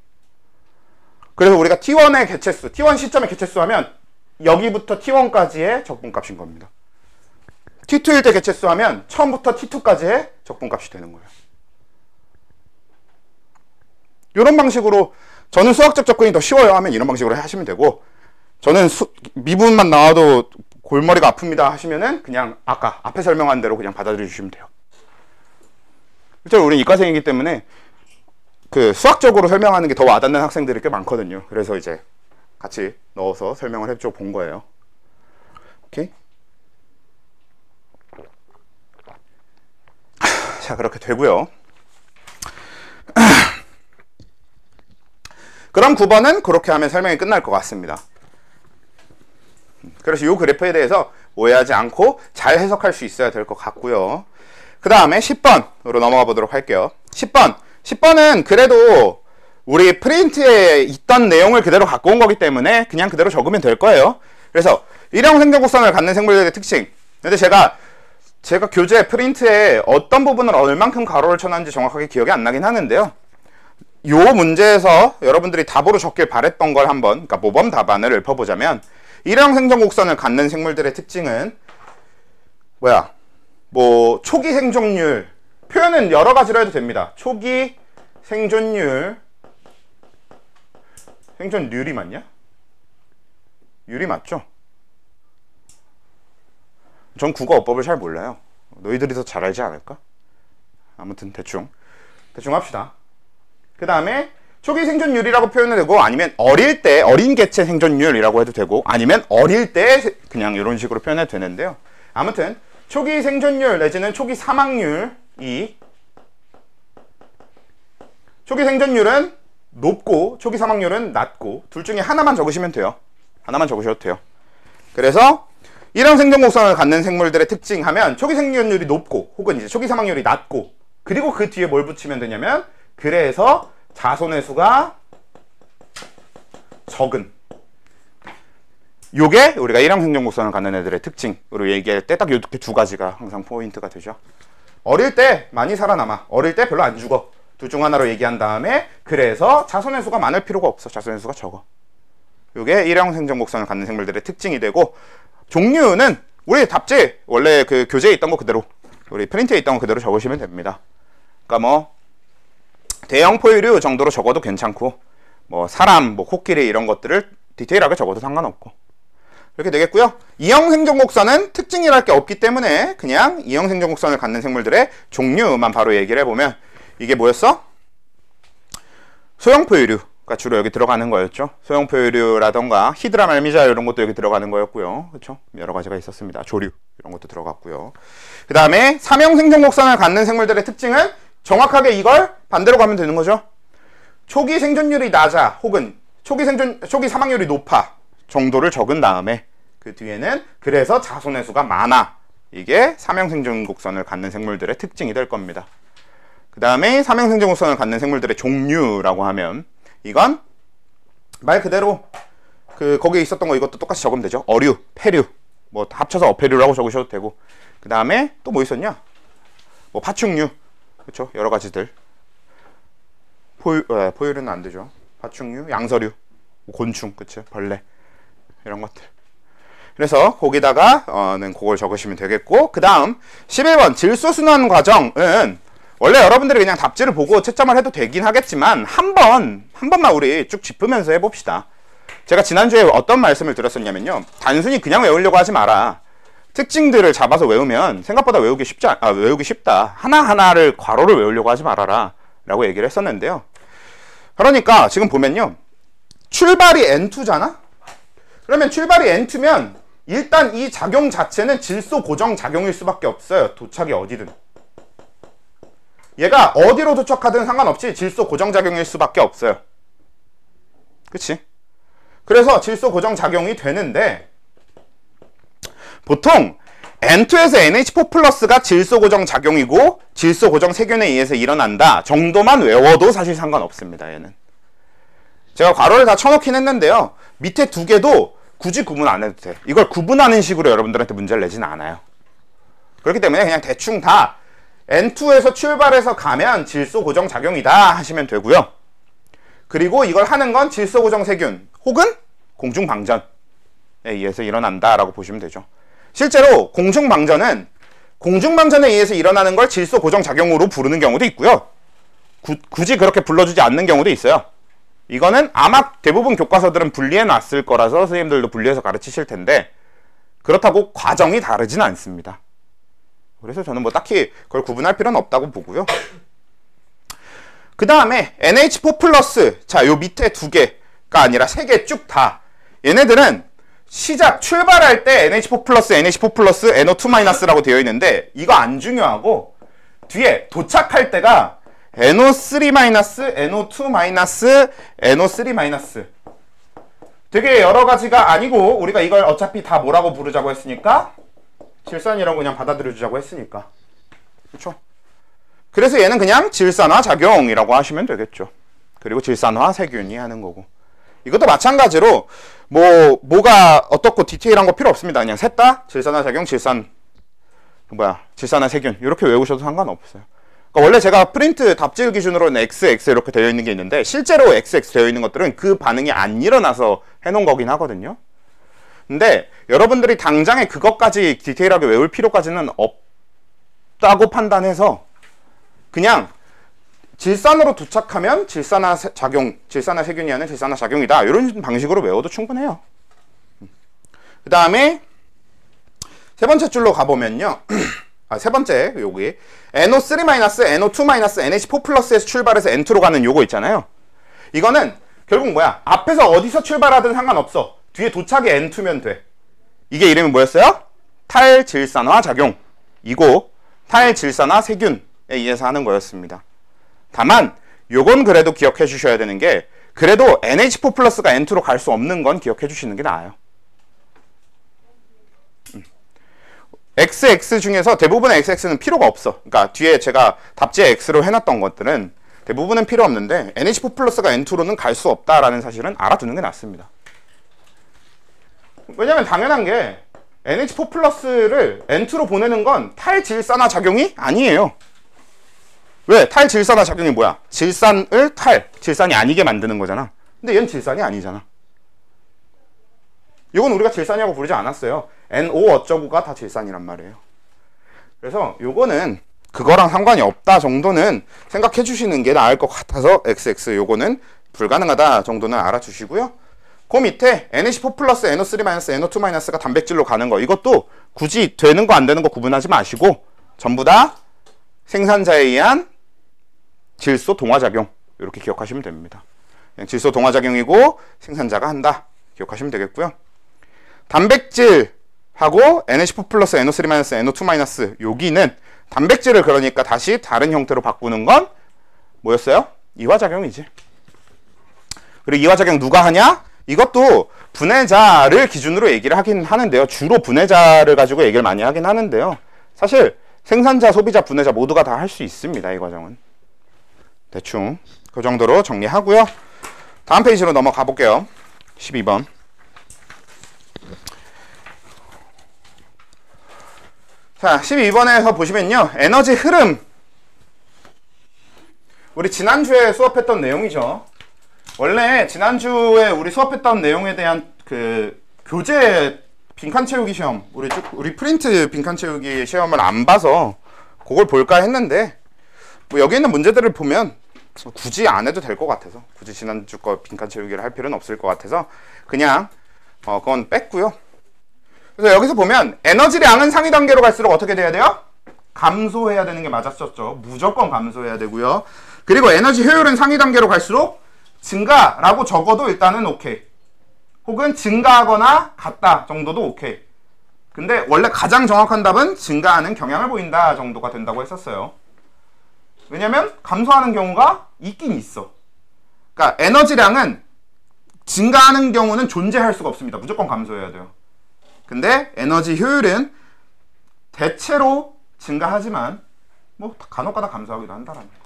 A: 그래서 우리가 T1의 개체수, T1 시점의 개체수 하면 여기부터 T1까지의 적분값인 겁니다. T2일 때 개체수 하면 처음부터 T2까지의 적분값이 되는 거예요. 이런 방식으로 저는 수학적 접근이 더 쉬워요 하면 이런 방식으로 하시면 되고, 저는 미분만 나와도 골머리가 아픕니다 하시면은 그냥 아까 앞에 설명한 대로 그냥 받아들여 주시면 돼요. 실제로 우리는 이과생이기 때문에 그 수학적으로 설명하는 게 더 와닿는 학생들이 꽤 많거든요. 그래서 이제 같이 넣어서 설명을 해줘 본 거예요. 오케이? 자, 그렇게 되고요. 그럼 9번은 그렇게 하면 설명이 끝날 것 같습니다. 그래서 이 그래프에 대해서 오해하지 않고 잘 해석할 수 있어야 될 것 같고요. 그 다음에 10번으로 넘어가 보도록 할게요. 10번은 그래도 우리 프린트에 있던 내용을 그대로 갖고 온 거기 때문에 그냥 그대로 적으면 될 거예요. 그래서 일형 생장곡선을 갖는 생물들의 특징. 근데 제가 교재 프린트에 어떤 부분을 얼만큼 가로를 쳐놨는지 정확하게 기억이 안 나긴 하는데요. 요 문제에서 여러분들이 답으로 적길 바랬던 걸 한번, 그러니까 모범 답안을 읊어보자면, 일형 생존곡선을 갖는 생물들의 특징은 초기 생존율, 표현은 여러 가지로 해도 됩니다. 초기 생존율, 생존율이 맞냐? 율이 맞죠? 전 국어어법을 잘 몰라요. 너희들이 더 잘 알지 않을까? 아무튼 대충 합시다. 그 다음에 초기 생존율이라고 표현해도 되고, 아니면 어릴 때 어린 개체 생존율이라고 해도 되고, 아니면 어릴 때 그냥 이런 식으로 표현해도 되는데요. 아무튼 초기 생존율 내지는 초기 사망률이, 초기 생존율은 높고 초기 사망률은 낮고 둘 중에 하나만 적으시면 돼요. 하나만 적으셔도 돼요. 그래서 일형 생존곡선을 갖는 생물들의 특징 하면 초기 생존율이 높고 혹은 이제 초기 사망률이 낮고, 그리고 그 뒤에 뭘 붙이면 되냐면, 그래서 자손의 수가 적은, 요게 우리가 일형 생존곡선을 갖는 애들의 특징으로 얘기할 때 딱 이렇게 두 가지가 항상 포인트가 되죠. 어릴 때 많이 살아남아, 어릴 때 별로 안 죽어, 둘 중 하나로 얘기한 다음에 그래서 자손의 수가 많을 필요가 없어, 자손의 수가 적어. 요게 일형 생존곡선을 갖는 생물들의 특징이 되고, 종류는 우리 답지 원래 그 교재에 있던 거 그대로, 우리 프린트에 있던 거 그대로 적으시면 됩니다. 그러니까 뭐 대형 포유류 정도로 적어도 괜찮고, 뭐 사람, 뭐 코끼리 이런 것들을 디테일하게 적어도 상관없고 이렇게 되겠고요. 이형 생존곡선은 특징이랄 게 없기 때문에 그냥 이형 생존곡선을 갖는 생물들의 종류만 바로 얘기를 해보면, 이게 뭐였어? 소형 포유류가 주로 여기 들어가는 거였죠. 소형 포유류라던가 히드라 말미잘 이런 것도 여기 들어가는 거였고요. 그렇죠? 여러 가지가 있었습니다. 조류 이런 것도 들어갔고요. 그 다음에 삼형 생존곡선을 갖는 생물들의 특징은 정확하게 이걸 반대로 가면 되는 거죠. 초기 생존율이 낮아 혹은 초기 사망률이 높아 정도를 적은 다음에 그 뒤에는 그래서 자손의 수가 많아. 이게 삼형생존 곡선을 갖는 생물들의 특징이 될 겁니다. 그 다음에 삼형생존 곡선을 갖는 생물들의 종류라고 하면 이건 말 그대로 그 거기에 있었던 거 이것도 똑같이 적으면 되죠. 어류, 폐류, 뭐 합쳐서 어폐류라고 적으셔도 되고, 그 다음에 또 뭐 있었냐? 뭐 파충류, 그렇죠? 여러 가지들. 포유류는 안 되죠. 파충류, 양서류, 뭐 곤충, 그쵸? 벌레 이런 것들. 그래서 거기다가는 그걸 적으시면 되겠고, 그 다음 11번 질소순환 과정은 원래 여러분들이 그냥 답지를 보고 채점을 해도 되긴 하겠지만 한 번만 우리 쭉 짚으면서 해봅시다. 제가 지난주에 어떤 말씀을 드렸었냐면요, 단순히 그냥 외우려고 하지 마라. 특징들을 잡아서 외우면 생각보다 외우기 쉽다. 하나하나를 괄호를 외우려고 하지 말아라 라고 얘기를 했었는데요. 그러니까 지금 보면요, 출발이 N2잖아? 그러면 출발이 N2면 일단 이 작용 자체는 질소 고정 작용일 수밖에 없어요. 도착이 어디든. 얘가 어디로 도착하든 상관없이 질소 고정 작용일 수밖에 없어요. 그치? 그래서 질소 고정 작용이 되는데, 보통 N2에서 NH4 플러스가 질소 고정 작용이고 질소 고정 세균에 의해서 일어난다 정도만 외워도 사실 상관없습니다. 얘는 제가 괄호를 다 쳐놓긴 했는데요, 밑에 두 개도 굳이 구분 안 해도 돼. 이걸 구분하는 식으로 여러분들한테 문제를 내지는 않아요. 그렇기 때문에 그냥 대충 다 N2에서 출발해서 가면 질소 고정 작용이다 하시면 되고요. 그리고 이걸 하는 건 질소 고정 세균 혹은 공중방전에 의해서 일어난다 라고 보시면 되죠. 실제로 공중방전에 의해서 일어나는 걸 질소 고정 작용으로 부르는 경우도 있고요. 굳이 그렇게 불러주지 않는 경우도 있어요. 이거는 아마 대부분 교과서들은 분리해 놨을 거라서 선생님들도 분리해서 가르치실 텐데, 그렇다고 과정이 다르진 않습니다. 그래서 저는 뭐 딱히 그걸 구분할 필요는 없다고 보고요. 그 다음에 NH4 플러스, 자, 요 밑에 두 개가 아니라 세 개 쭉 다, 얘네들은 출발할 때 NH4 플러스, NH4 플러스, NO2 마이너스라고 되어 있는데 이거 안 중요하고, 뒤에 도착할 때가 NO3 마이너스, NO2 마이너스, NO3 마이너스, 되게 여러 가지가 아니고 우리가 이걸 어차피 다 뭐라고 부르자고 했으니까 질산이라고 그냥 받아들여주자고 했으니까, 그렇죠? 그래서 얘는 그냥 질산화 작용이라고 하시면 되겠죠. 그리고 질산화 세균이 하는 거고, 이것도 마찬가지로 뭐가 어떻고 디테일한 거 필요 없습니다. 그냥 셋 다 질산화 작용, 질산화 세균 이렇게 외우셔도 상관없어요. 그러니까 원래 제가 프린트 답지일 기준으로는 XX 이렇게 되어 있는 게 있는데, 실제로 XX 되어 있는 것들은 그 반응이 안 일어나서 해놓은 거긴 하거든요. 근데 여러분들이 당장에 그것까지 디테일하게 외울 필요까지는 없다고 판단해서 그냥 질산으로 도착하면 질산화 작용, 질산화 세균이 하는 질산화 작용이다, 이런 방식으로 외워도 충분해요. 그 다음에 세 번째 줄로 가보면요, 세 번째 여기 NO3 마이너스, NO2 마이너스, NH4 플러스에서 출발해서 N2로 가는 요거 있잖아요. 이거는 결국 뭐야, 앞에서 어디서 출발하든 상관없어. 뒤에 도착이 N2면 돼. 이게 이름이 뭐였어요? 탈질산화 작용이고 탈질산화 세균에 의해서 하는 거였습니다. 다만 요건 그래도 기억해 주셔야 되는 게, 그래도 NH4 플러스가 N2로 갈 수 없는 건 기억해 주시는 게 나아요. XX 중에서 대부분의 XX는 필요가 없어. 그러니까 뒤에 제가 답지에 X로 해놨던 것들은 대부분은 필요 없는데 NH4 플러스가 N2로는 갈 수 없다라는 사실은 알아두는 게 낫습니다. 왜냐면 당연한 게 NH4 플러스를 N2로 보내는 건 탈질산화 작용이 아니에요. 왜? 탈질산화 작용이 뭐야? 질산이 아니게 만드는 거잖아. 근데 얘는 질산이 아니잖아. 이건 우리가 질산이라고 부르지 않았어요. NO 어쩌고가 다 질산이란 말이에요. 그래서 요거는 그거랑 상관이 없다 정도는 생각해 주시는 게 나을 것 같아서 XX 요거는 불가능하다 정도는 알아주시고요. 그 밑에 NH4 플러스, NO3 마이너스, NO2 마이너스가 단백질로 가는 거, 이것도 굳이 되는 거 안 되는 거 구분하지 마시고 전부 다 생산자에 의한 질소 동화작용, 이렇게 기억하시면 됩니다. 그냥 질소 동화작용이고 생산자가 한다 기억하시면 되겠고요. 단백질하고 NH4 플러스, NO3 마이너스, NO2 마이너스, 여기는 단백질을 그러니까 다시 다른 형태로 바꾸는 건 뭐였어요? 이화작용이지. 그리고 이화작용 누가 하냐? 이것도 분해자를 기준으로 얘기를 하긴 하는데요. 주로 분해자를 가지고 얘기를 많이 하긴 하는데요. 사실 생산자, 소비자, 분해자 모두가 다 할 수 있습니다. 이 과정은. 대충 그 정도로 정리하고요. 다음 페이지로 넘어가 볼게요. 12번. 자, 12번에서 보시면요. 에너지 흐름. 우리 지난주에 수업했던 내용이죠. 원래 지난주에 우리 수업했던 내용에 대한 그 교재 빈칸 채우기 시험, 우리 프린트 빈칸 채우기 시험을 안 봐서 그걸 볼까 했는데, 뭐 여기 있는 문제들을 보면 굳이 안 해도 될 것 같아서, 굳이 지난주 거 빈칸 채우기를 할 필요는 없을 것 같아서 그냥 그건 뺐고요. 그래서 여기서 보면 에너지량은 상위 단계로 갈수록 어떻게 돼야 돼요? 감소해야 되는 게 맞았었죠. 무조건 감소해야 되고요. 그리고 에너지 효율은 상위 단계로 갈수록 증가라고 적어도 일단은 오케이. 혹은 증가하거나 같다 정도도 오케이. 근데 원래 가장 정확한 답은 증가하는 경향을 보인다 정도가 된다고 했었어요. 왜냐면 감소하는 경우가 있긴 있어. 그러니까 에너지량은 증가하는 경우는 존재할 수가 없습니다. 무조건 감소해야 돼요. 근데 에너지 효율은 대체로 증가하지만 뭐 간혹가다 감소하기도 한다라는 거.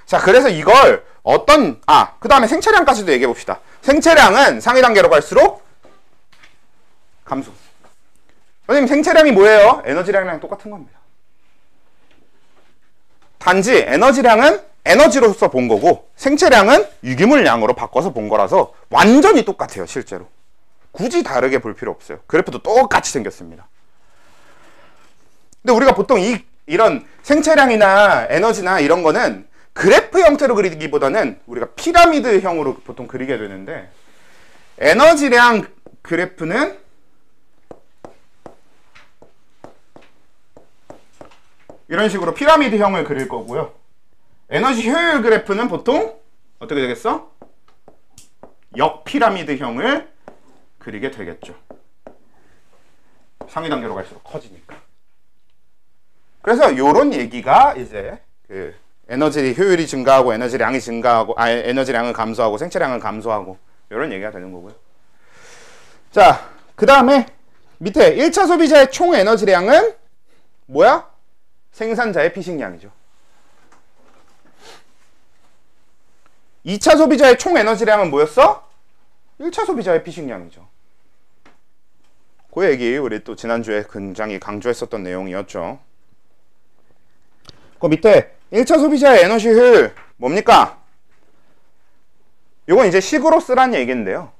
A: 자, 그래서 이걸 그 다음에 생체량까지도 얘기해 봅시다. 생체량은 상위 단계로 갈수록 감소. 선생님, 생체량이 뭐예요? 에너지량이랑 똑같은 겁니다. 단지 에너지량은 에너지로서 본 거고 생체량은 유기물량으로 바꿔서 본 거라서 완전히 똑같아요. 실제로 굳이 다르게 볼 필요 없어요. 그래프도 똑같이 생겼습니다. 근데 우리가 보통 이런 생체량이나 에너지나 이런 거는 그래프 형태로 그리기보다는 우리가 피라미드형으로 보통 그리게 되는데, 에너지량 그래프는 이런 식으로 피라미드형을 그릴 거고요. 에너지 효율 그래프는 보통 어떻게 되겠어? 역피라미드형을 그리게 되겠죠. 상위 단계로 갈수록 커지니까. 그래서 요런 얘기가 이제 그 에너지 효율이 증가하고 에너지량이 증가하고 에너지량은 감소하고 생체량은 감소하고 이런 얘기가 되는 거고요. 자, 그 다음에 밑에 1차 소비자의 총 에너지량은 뭐야? 생산자의 피식량이죠. 2차 소비자의 총 에너지량은 뭐였어? 1차 소비자의 피식량이죠. 그 얘기 우리 또 지난주에 굉장히 강조했었던 내용이었죠. 그 밑에 1차 소비자의 에너지 효율 뭡니까? 이건 이제 식으로 쓰란 얘기인데요.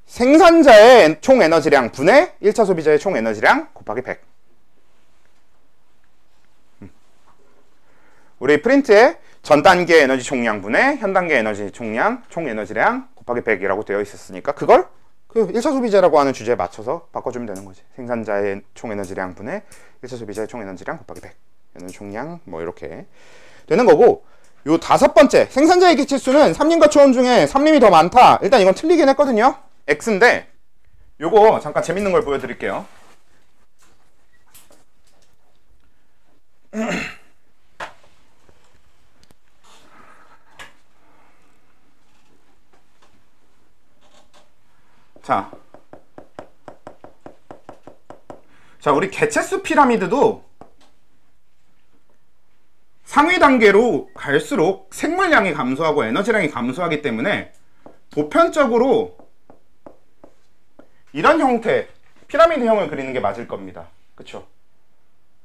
A: 생산자의 총 에너지량 분의 1차 소비자의 총 에너지량 곱하기 100. 우리 프린트에 전 단계 에너지 총량 분의 현 단계 에너지 총량 총 에너지량 곱하기 100이라고 되어 있었으니까 그걸 그 1차 소비자라고 하는 주제에 맞춰서 바꿔주면 되는 거지. 생산자의 총 에너지량 분의 1차 소비자의 총 에너지량 곱하기 100. 에너지 총량 뭐 이렇게 되는 거고, 요 다섯 번째 생산자의 기체수는 삼림과 초원 중에 삼림이 더 많다. 일단 이건 틀리긴 했거든요. X인데 요거 잠깐 재밌는 걸 보여드릴게요. 자, 우리 개체수 피라미드도 상위 단계로 갈수록 생물량이 감소하고 에너지량이 감소하기 때문에 보편적으로 이런 형태 피라미드형을 그리는 게 맞을 겁니다. 그쵸?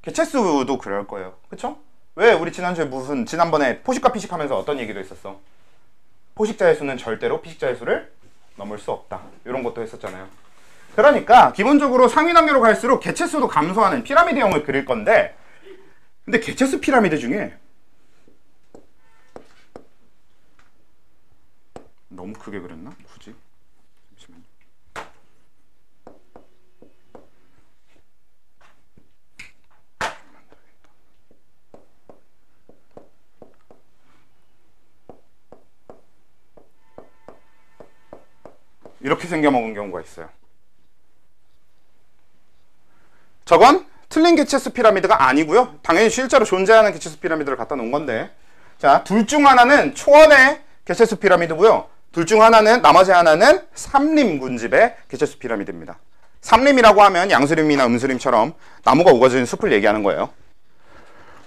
A: 개체수도 그럴 거예요. 그쵸? 왜 우리 지난번에 포식과 피식 하면서 어떤 얘기도 했었어? 포식자의 수는 절대로 피식자의 수를 넘을 수 없다. 이런 것도 했었잖아요. 그러니까 기본적으로 상위 단계로 갈수록 개체수도 감소하는 피라미드형을 그릴 건데, 근데 개체수 피라미드 중에 너무 크게 그렸나? 굳이? 잠시만요. 이렇게 생겨먹은 경우가 있어요. 저건 틀린 개체수 피라미드가 아니고요. 당연히 실제로 존재하는 개체수 피라미드를 갖다 놓은 건데, 자, 둘 중 하나는 초원의 개체수 피라미드고요. 둘 중 하나는, 나머지 하나는 삼림군집의 개체수 피라미드입니다. 삼림이라고 하면 양수림이나 음수림처럼 나무가 우거진 숲을 얘기하는 거예요.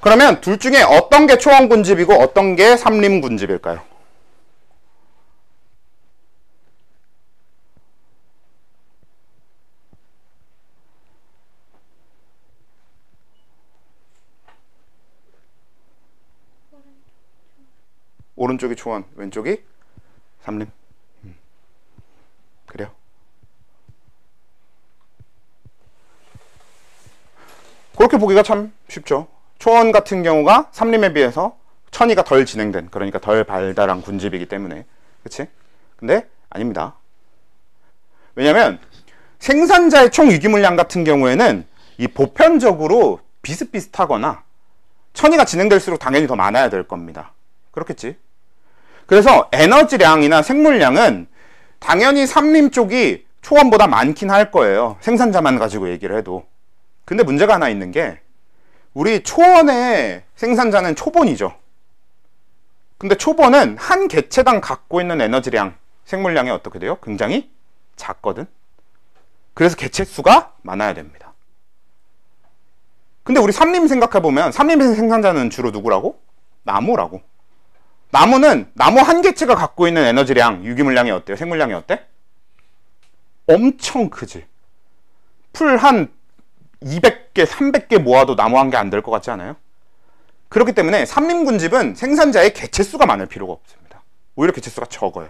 A: 그러면 둘 중에 어떤 게 초원군집이고 어떤 게 삼림군집일까요? 오른쪽이 초원, 왼쪽이 삼림. 그래요? 그렇게 보기가 참 쉽죠. 초원 같은 경우가 삼림에 비해서 천이가 덜 진행된, 그러니까 덜 발달한 군집이기 때문에. 그치? 근데 아닙니다. 왜냐면 생산자의 총 유기물량 같은 경우에는 이 보편적으로 비슷비슷하거나 천이가 진행될수록 당연히 더 많아야 될 겁니다. 그렇겠지? 그래서 에너지량이나 생물량은 당연히 삼림 쪽이 초원보다 많긴 할 거예요. 생산자만 가지고 얘기를 해도. 근데 문제가 하나 있는 게, 우리 초원의 생산자는 초본이죠. 근데 초본은 한 개체당 갖고 있는 에너지량, 생물량이 어떻게 돼요? 굉장히 작거든. 그래서 개체 수가 많아야 됩니다. 근데 우리 삼림 생각해보면 삼림 생산자는 주로 누구라고? 나무라고. 나무는 나무 한 개체가 갖고 있는 에너지량, 유기물량이 어때요? 생물량이 어때? 엄청 크지. 풀 한 200개, 300개 모아도 나무 한 개 안 될 것 같지 않아요? 그렇기 때문에 삼림군집은 생산자의 개체수가 많을 필요가 없습니다. 오히려 개체수가 적어요.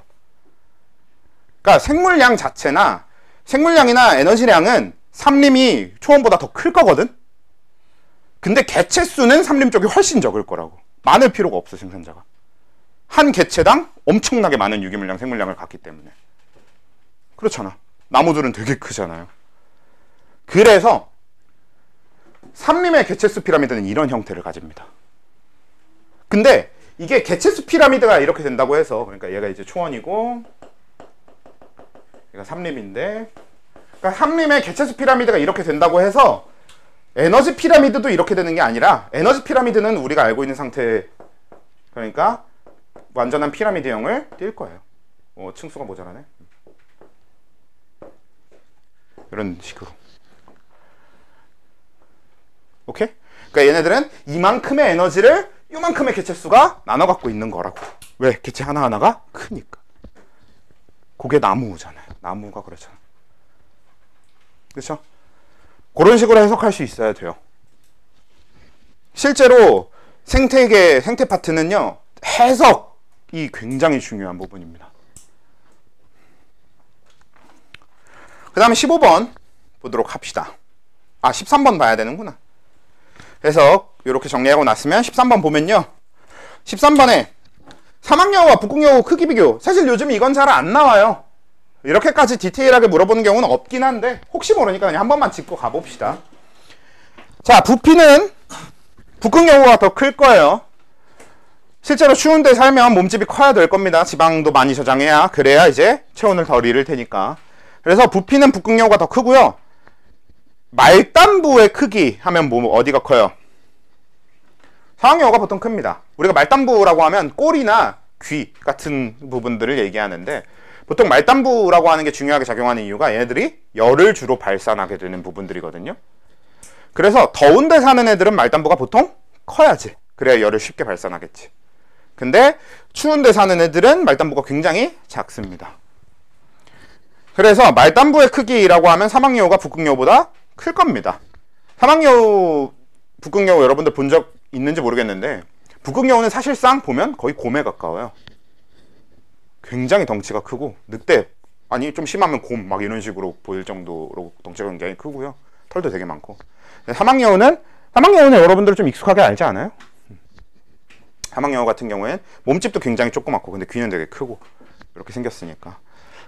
A: 그러니까 생물량 자체나 생물량이나 에너지량은 삼림이 초원보다 더 클 거거든? 근데 개체수는 삼림 쪽이 훨씬 적을 거라고. 많을 필요가 없어, 생산자가. 한 개체당 엄청나게 많은 유기물량, 생물량을 갖기 때문에. 그렇잖아. 나무들은 되게 크잖아요. 그래서 삼림의 개체수 피라미드는 이런 형태를 가집니다. 근데 이게 개체수 피라미드가 이렇게 된다고 해서, 그러니까 얘가 이제 초원이고 얘가 삼림인데, 그러니까 삼림의 개체수 피라미드가 이렇게 된다고 해서 에너지 피라미드도 이렇게 되는 게 아니라, 에너지 피라미드는 우리가 알고 있는 상태, 그러니까 완전한 피라미드형을 띌 거예요. 층수가 모자라네. 이런 식으로. 오케이? 그러니까 얘네들은 이만큼의 에너지를 요만큼의 개체수가 나눠 갖고 있는 거라고. 왜? 개체 하나하나가 크니까. 그게 나무잖아요. 나무가 그렇잖아. 그렇죠? 그런 식으로 해석할 수 있어야 돼요. 실제로 생태계, 생태 파트는요, 해석이 굉장히 중요한 부분입니다. 그 다음에 15번 보도록 합시다. 13번 봐야 되는구나. 해석 이렇게 정리하고 났으면 13번 보면요, 13번에 사막여우와 북극여우 크기 비교. 사실 요즘 이건 잘 안 나와요. 이렇게까지 디테일하게 물어보는 경우는 없긴 한데 혹시 모르니까 그냥 한 번만 짚고 가봅시다. 자, 부피는 북극여우가 더 클 거예요. 실제로 추운 데 살면 몸집이 커야 될 겁니다. 지방도 많이 저장해야, 그래야 이제 체온을 덜 잃을 테니까. 그래서 부피는 북극여우가 더 크고요. 말단부의 크기 하면 어디가 커요? 사막여우가 보통 큽니다. 우리가 말단부라고 하면 꼬리나 귀 같은 부분들을 얘기하는데, 보통 말단부라고 하는 게 중요하게 작용하는 이유가 얘네들이 열을 주로 발산하게 되는 부분들이거든요. 그래서 더운 데 사는 애들은 말단부가 보통 커야지. 그래야 열을 쉽게 발산하겠지. 근데 추운 데 사는 애들은 말단부가 굉장히 작습니다. 그래서 말단부의 크기라고 하면 사막여우가 북극여우보다 클 겁니다. 사막여우, 북극여우 여러분들 본 적 있는지 모르겠는데, 북극여우는 사실상 보면 거의 곰에 가까워요. 굉장히 덩치가 크고, 늑대, 아니 좀 심하면 곰 막 이런 식으로 보일 정도로 덩치가 굉장히 크고요. 털도 되게 많고. 사막여우는 여러분들 좀 익숙하게 알지 않아요? 사막여우 같은 경우엔 몸집도 굉장히 조그맣고, 근데 귀는 되게 크고 이렇게 생겼으니까.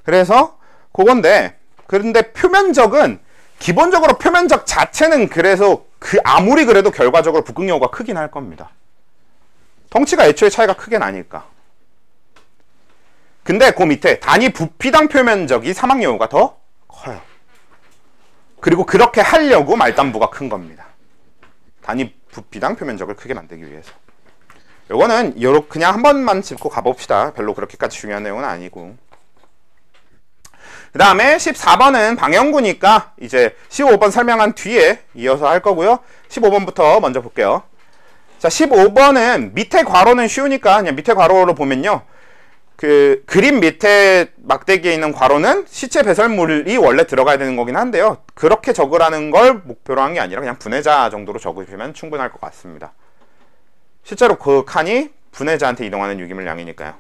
A: 그래서 그건데, 그런데 표면적은, 기본적으로 표면적 자체는 그래서 아무리 그래도 결과적으로 북극여우가 크긴 할 겁니다. 덩치가 애초에 차이가 크게 나니까. 근데 그 밑에 단위 부피당 표면적이 사막여우가 더 커요. 그리고 그렇게 하려고 말단부가 큰 겁니다. 단위 부피당 표면적을 크게 만들기 위해서. 요거는 요렇게 그냥 한 번만 짚고 가봅시다. 별로 그렇게까지 중요한 내용은 아니고. 그 다음에 14번은 방향구니까 이제 15번 설명한 뒤에 이어서 할 거고요. 15번부터 먼저 볼게요. 자, 15번은 밑에 괄호는 쉬우니까 그냥 밑에 괄호로 보면요. 그 그림 밑에 막대기에 있는 괄호는 시체 배설물이 원래 들어가야 되는 거긴 한데요. 그렇게 적으라는 걸 목표로 한 게 아니라 그냥 분해자 정도로 적으시면 충분할 것 같습니다. 실제로 그 칸이 분해자한테 이동하는 유기물 양이니까요.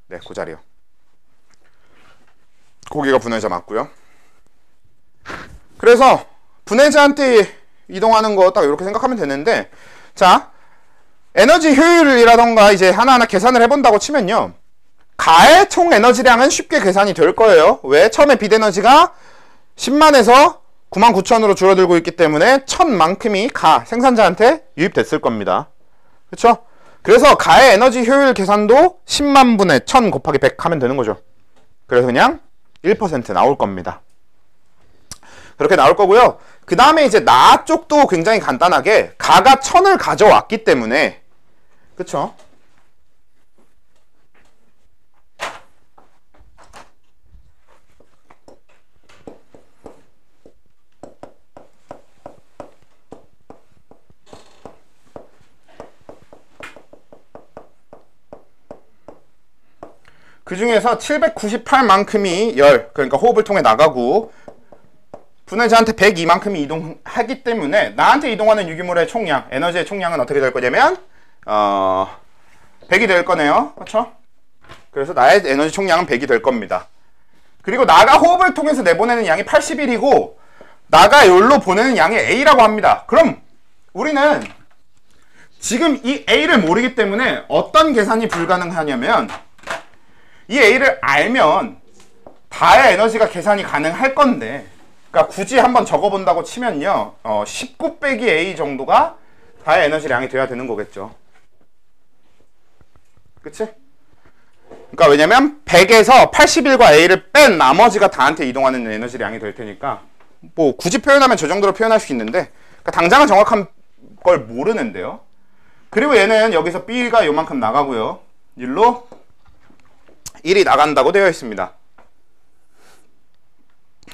A: 네, 그 자리요. 거기가 분해자 맞고요. 그래서 분해자한테 이동하는 거 딱 이렇게 생각하면 되는데, 자, 에너지 효율이라던가 이제 하나하나 계산을 해본다고 치면요. 가의 총 에너지량은 쉽게 계산이 될 거예요. 왜? 처음에 빛 에너지가 10만에서 99,000으로 줄어들고 있기 때문에 1000만큼이 가 생산자한테 유입됐을 겁니다. 그렇죠? 그래서 가의 에너지 효율 계산도 10만 분의 1000 곱하기 100 하면 되는 거죠. 그래서 그냥 1% 나올 겁니다. 그렇게 나올 거고요. 그 다음에 이제 나 쪽도 굉장히 간단하게 가가 1000을 가져왔기 때문에, 그쵸? 그 중에서 798만큼이 열, 그러니까 호흡을 통해 나가고 분해자한테 102만큼이 이동하기 때문에 나한테 이동하는 유기물의 총량, 에너지의 총량은 어떻게 될 거냐면 100이 될 거네요. 그렇죠? 그래서 나의 에너지 총량은 100이 될 겁니다. 그리고 나가 호흡을 통해서 내보내는 양이 81이고 나가 여기로 보내는 양이 A라고 합니다. 그럼 우리는 지금 이 A를 모르기 때문에 어떤 계산이 불가능하냐면 이 A를 알면 다의 에너지가 계산이 가능할 건데, 그러니까 굳이 한번 적어본다고 치면요, 19 빼기 A 정도가 다의 에너지량이 돼야 되는 거겠죠. 그치? 그러니까 왜냐면 100에서 81과 A를 뺀 나머지가 다한테 이동하는 에너지량이 될 테니까 뭐 굳이 표현하면 저 정도로 표현할 수 있는데, 그러니까 당장은 정확한 걸 모르는데요. 그리고 얘는 여기서 B가 요만큼 나가고요. 일로 1이 나간다고 되어 있습니다.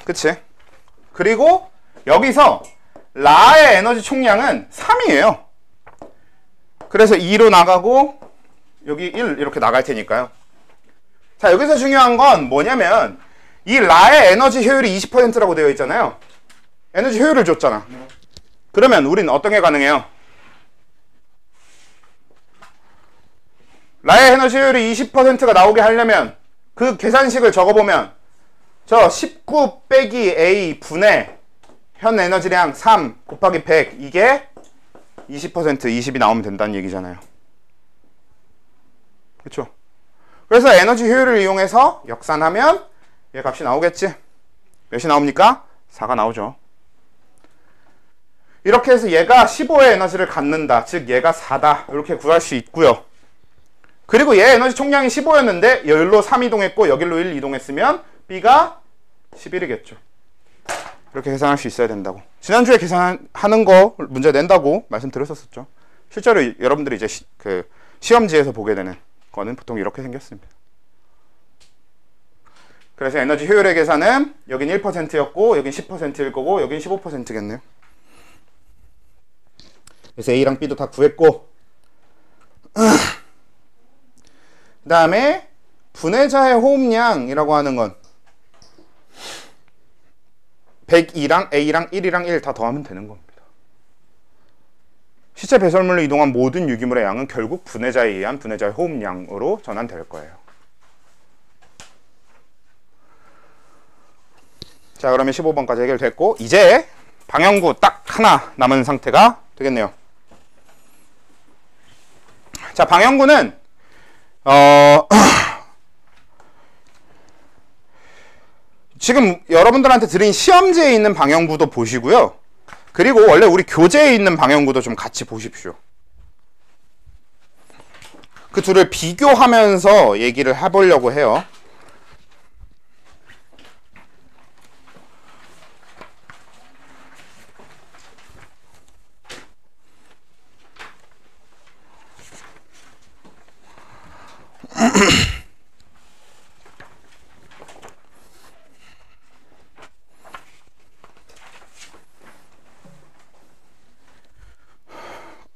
A: 그치? 그리고 여기서 라의 에너지 총량은 3이에요. 그래서 2로 나가고 여기 1 이렇게 나갈 테니까요. 자, 여기서 중요한 건 뭐냐면 이 라의 에너지 효율이 20%라고 되어 있잖아요. 에너지 효율을 줬잖아. 그러면 우린 어떤 게 가능해요? 라의 에너지 효율이 20%가 나오게 하려면 그 계산식을 적어보면 저 19 빼기 A 분의 현 에너지량 3 곱하기 100 이게 20% 20이 나오면 된다는 얘기잖아요. 그렇죠? 그래서 에너지 효율을 이용해서 역산하면 얘 값이 나오겠지. 몇이 나옵니까? 4가 나오죠. 이렇게 해서 얘가 15의 에너지를 갖는다. 즉 얘가 4다. 이렇게 구할 수 있고요. 그리고 얘 에너지 총량이 15였는데 여기로 3 이동했고 여기로 1 이동했으면 B가 11이겠죠. 이렇게 계산할 수 있어야 된다고. 지난주에 계산하는 거 문제 낸다고 말씀드렸었죠. 실제로 여러분들이 이제 시험지에서 보게 되는 거는 보통 이렇게 생겼습니다. 그래서 에너지 효율의 계산은 여긴 1%였고 여긴 10%일 거고 여긴 15%겠네요. 그래서 A랑 B도 다 구했고 그 다음에 분해자의 호흡량이라고 하는 건 102랑 A랑 1이랑 1 다 더하면 되는 겁니다. 시체 배설물로 이동한 모든 유기물의 양은 결국 분해자에 의한 분해자의 호흡량으로 전환될 거예요. 자, 그러면 15번까지 해결됐고 이제 방향구 딱 하나 남은 상태가 되겠네요. 자, 방향구는 지금 여러분들한테 드린 시험지에 있는 방향구도 보시고요. 그리고 원래 우리 교재에 있는 방향구도 좀 같이 보십시오. 그 둘을 비교하면서 얘기를 해보려고 해요.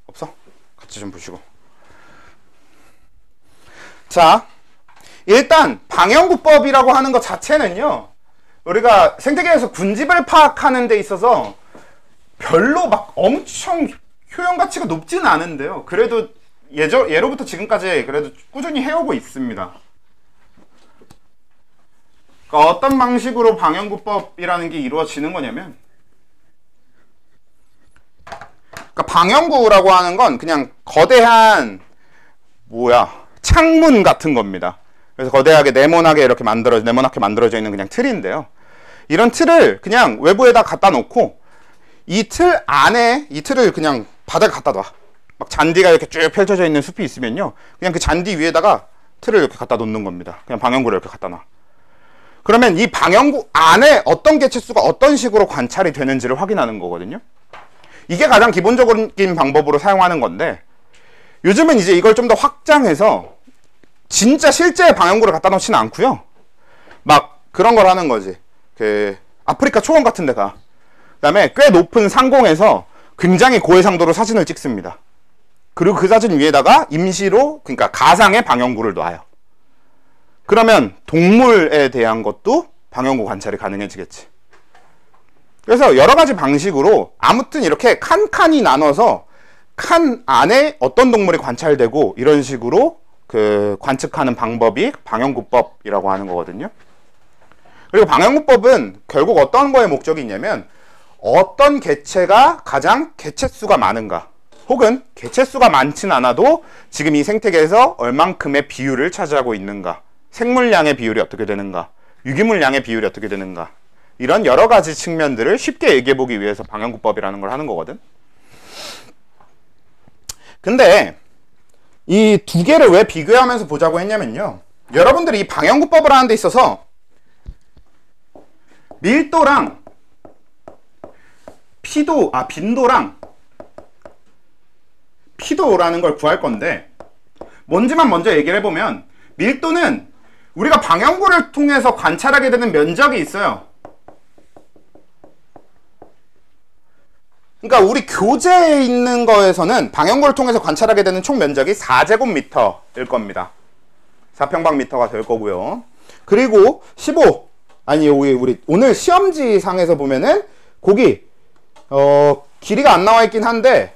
A: 없어? 같이 좀 보시고. 자, 일단 방영구법이라고 하는 것 자체는요, 우리가 생태계에서 군집을 파악하는 데 있어서 별로 막 엄청 효용 가치가 높지는 않은데요, 그래도 예로부터 지금까지 그래도 꾸준히 해오고 있습니다. 그러니까 어떤 방식으로 방영구법이라는 게 이루어지는 거냐면, 그러니까 방영구라고 하는 건 그냥 거대한 창문 같은 겁니다. 그래서 거대하게 네모나게 만들어져 있는 그냥 틀인데요. 이런 틀을 그냥 외부에다 갖다 놓고 이 틀 안에 이 틀을 그냥 바닥에 갖다 놔. 막 잔디가 이렇게 쭉 펼쳐져 있는 숲이 있으면요, 그냥 그 잔디 위에다가 틀을 이렇게 갖다 놓는 겁니다. 그냥 방영구를 이렇게 갖다 놔. 그러면 이 방영구 안에 어떤 개체수가 어떤 식으로 관찰이 되는지를 확인하는 거거든요. 이게 가장 기본적인 방법으로 사용하는 건데, 요즘은 이제 이걸 좀 더 확장해서 진짜 실제 방영구를 갖다 놓지는 않고요, 막 그런 걸 하는 거지. 그 아프리카 초원 같은 데 가. 그 다음에 꽤 높은 상공에서 굉장히 고해상도로 사진을 찍습니다. 그리고 그 사진 위에다가 임시로, 그러니까 가상의 방영구를 놔요. 그러면 동물에 대한 것도 방영구 관찰이 가능해지겠지. 그래서 여러 가지 방식으로 아무튼 이렇게 칸칸이 나눠서 칸 안에 어떤 동물이 관찰되고 이런 식으로 그 관측하는 방법이 방영구법이라고 하는 거거든요. 그리고 방영구법은 결국 어떤 거에 목적이 있냐면, 어떤 개체가 가장 개체수가 많은가, 혹은 개체수가 많진 않아도 지금 이 생태계에서 얼만큼의 비율을 차지하고 있는가, 생물량의 비율이 어떻게 되는가, 유기물량의 비율이 어떻게 되는가, 이런 여러 가지 측면들을 쉽게 얘기해 보기 위해서 방영구법이라는 걸 하는 거거든. 근데 이 두 개를 왜 비교하면서 보자고 했냐면요, 여러분들이 이 방영구법을 하는 데 있어서 밀도랑 빈도랑 피도라는 걸 구할 건데, 뭔지만 먼저 얘기를 해보면, 밀도는 우리가 방영구를 통해서 관찰하게 되는 면적이 있어요. 그러니까 우리 교재에 있는 거에서는 방영구를 통해서 관찰하게 되는 총 면적이 4제곱미터일 겁니다. 4평방미터가 될 거고요. 그리고 우리 오늘 시험지 상에서 보면은 거기 길이가 안 나와 있긴 한데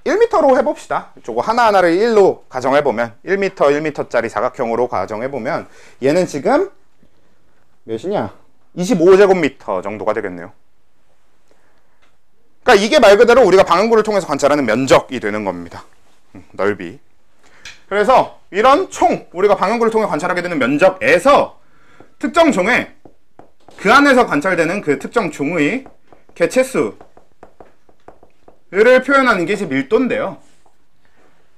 A: 1m로 해봅시다. 저거 하나하나를 1로 가정해보면 1m, 1m짜리 사각형으로 가정해보면 얘는 지금 몇이냐? 25제곱미터 정도가 되겠네요. 그러니까 이게 말 그대로 우리가 방영구를 통해서 관찰하는 면적이 되는 겁니다. 넓이. 그래서 이런 총 우리가 방영구를 통해 관찰하게 되는 면적에서 특정 종의 그 안에서 관찰되는 그 특정 종의 개체수를 표현하는 게 이제 밀도인데요.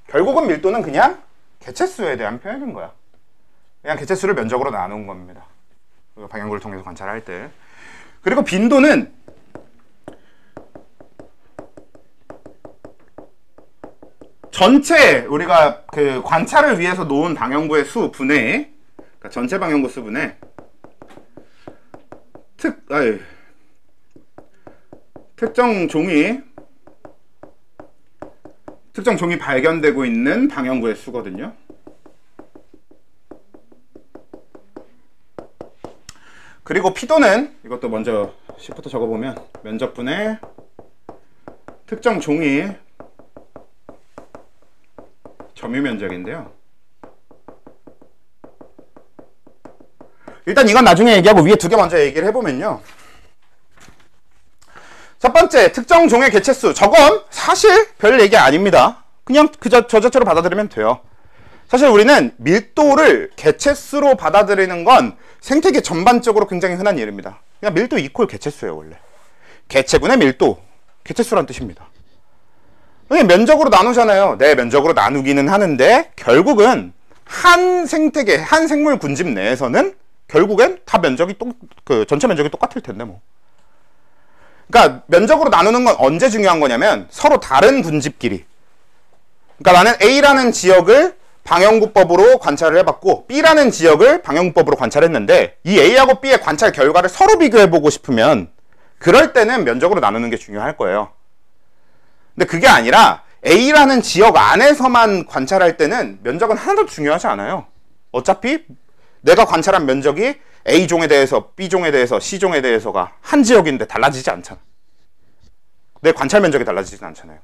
A: 결국은 밀도는 그냥 개체수에 대한 표현인 거야. 그냥 개체수를 면적으로 나눈 겁니다. 우리가 방영구를 통해서 관찰할 때. 그리고 빈도는 전체 우리가 그 관찰을 위해서 놓은 방영구의 수 분의, 그러니까 전체 방영구 수 분의 특정 종이 발견되고 있는 방영구의 수거든요. 그리고 피도는 이것도 먼저 시부터 적어보면 면적분의 특정 종이 점유면적인데요. 일단 이건 나중에 얘기하고 위에 두 개 먼저 얘기를 해보면요. 첫 번째, 특정 종의 개체수. 저건 사실 별 얘기 아닙니다. 그냥 저 자체로 받아들이면 돼요. 사실 우리는 밀도를 개체수로 받아들이는 건 생태계 전반적으로 굉장히 흔한 일입니다. 그냥 밀도 이퀄 개체수예요, 원래. 개체분의 밀도, 개체수란 뜻입니다. 면적으로 나누잖아요. 네, 면적으로 나누기는 하는데 결국은 한 생태계, 한 생물 군집 내에서는 결국엔 다 면적이 전체 면적이 똑같을 텐데 뭐. 그러니까 면적으로 나누는 건 언제 중요한 거냐면 서로 다른 군집끼리. 그러니까 나는 A라는 지역을 방형구법으로 관찰을 해봤고 B라는 지역을 방형구법으로 관찰했는데 이 A하고 B의 관찰 결과를 서로 비교해보고 싶으면 그럴 때는 면적으로 나누는 게 중요할 거예요. 근데 그게 아니라 A라는 지역 안에서만 관찰할 때는 면적은 하나도 중요하지 않아요. 어차피 내가 관찰한 면적이 A종에 대해서 B종에 대해서 C종에 대해서가 한 지역인데 달라지지 않잖아. 내 관찰 면적이 달라지진 않잖아요.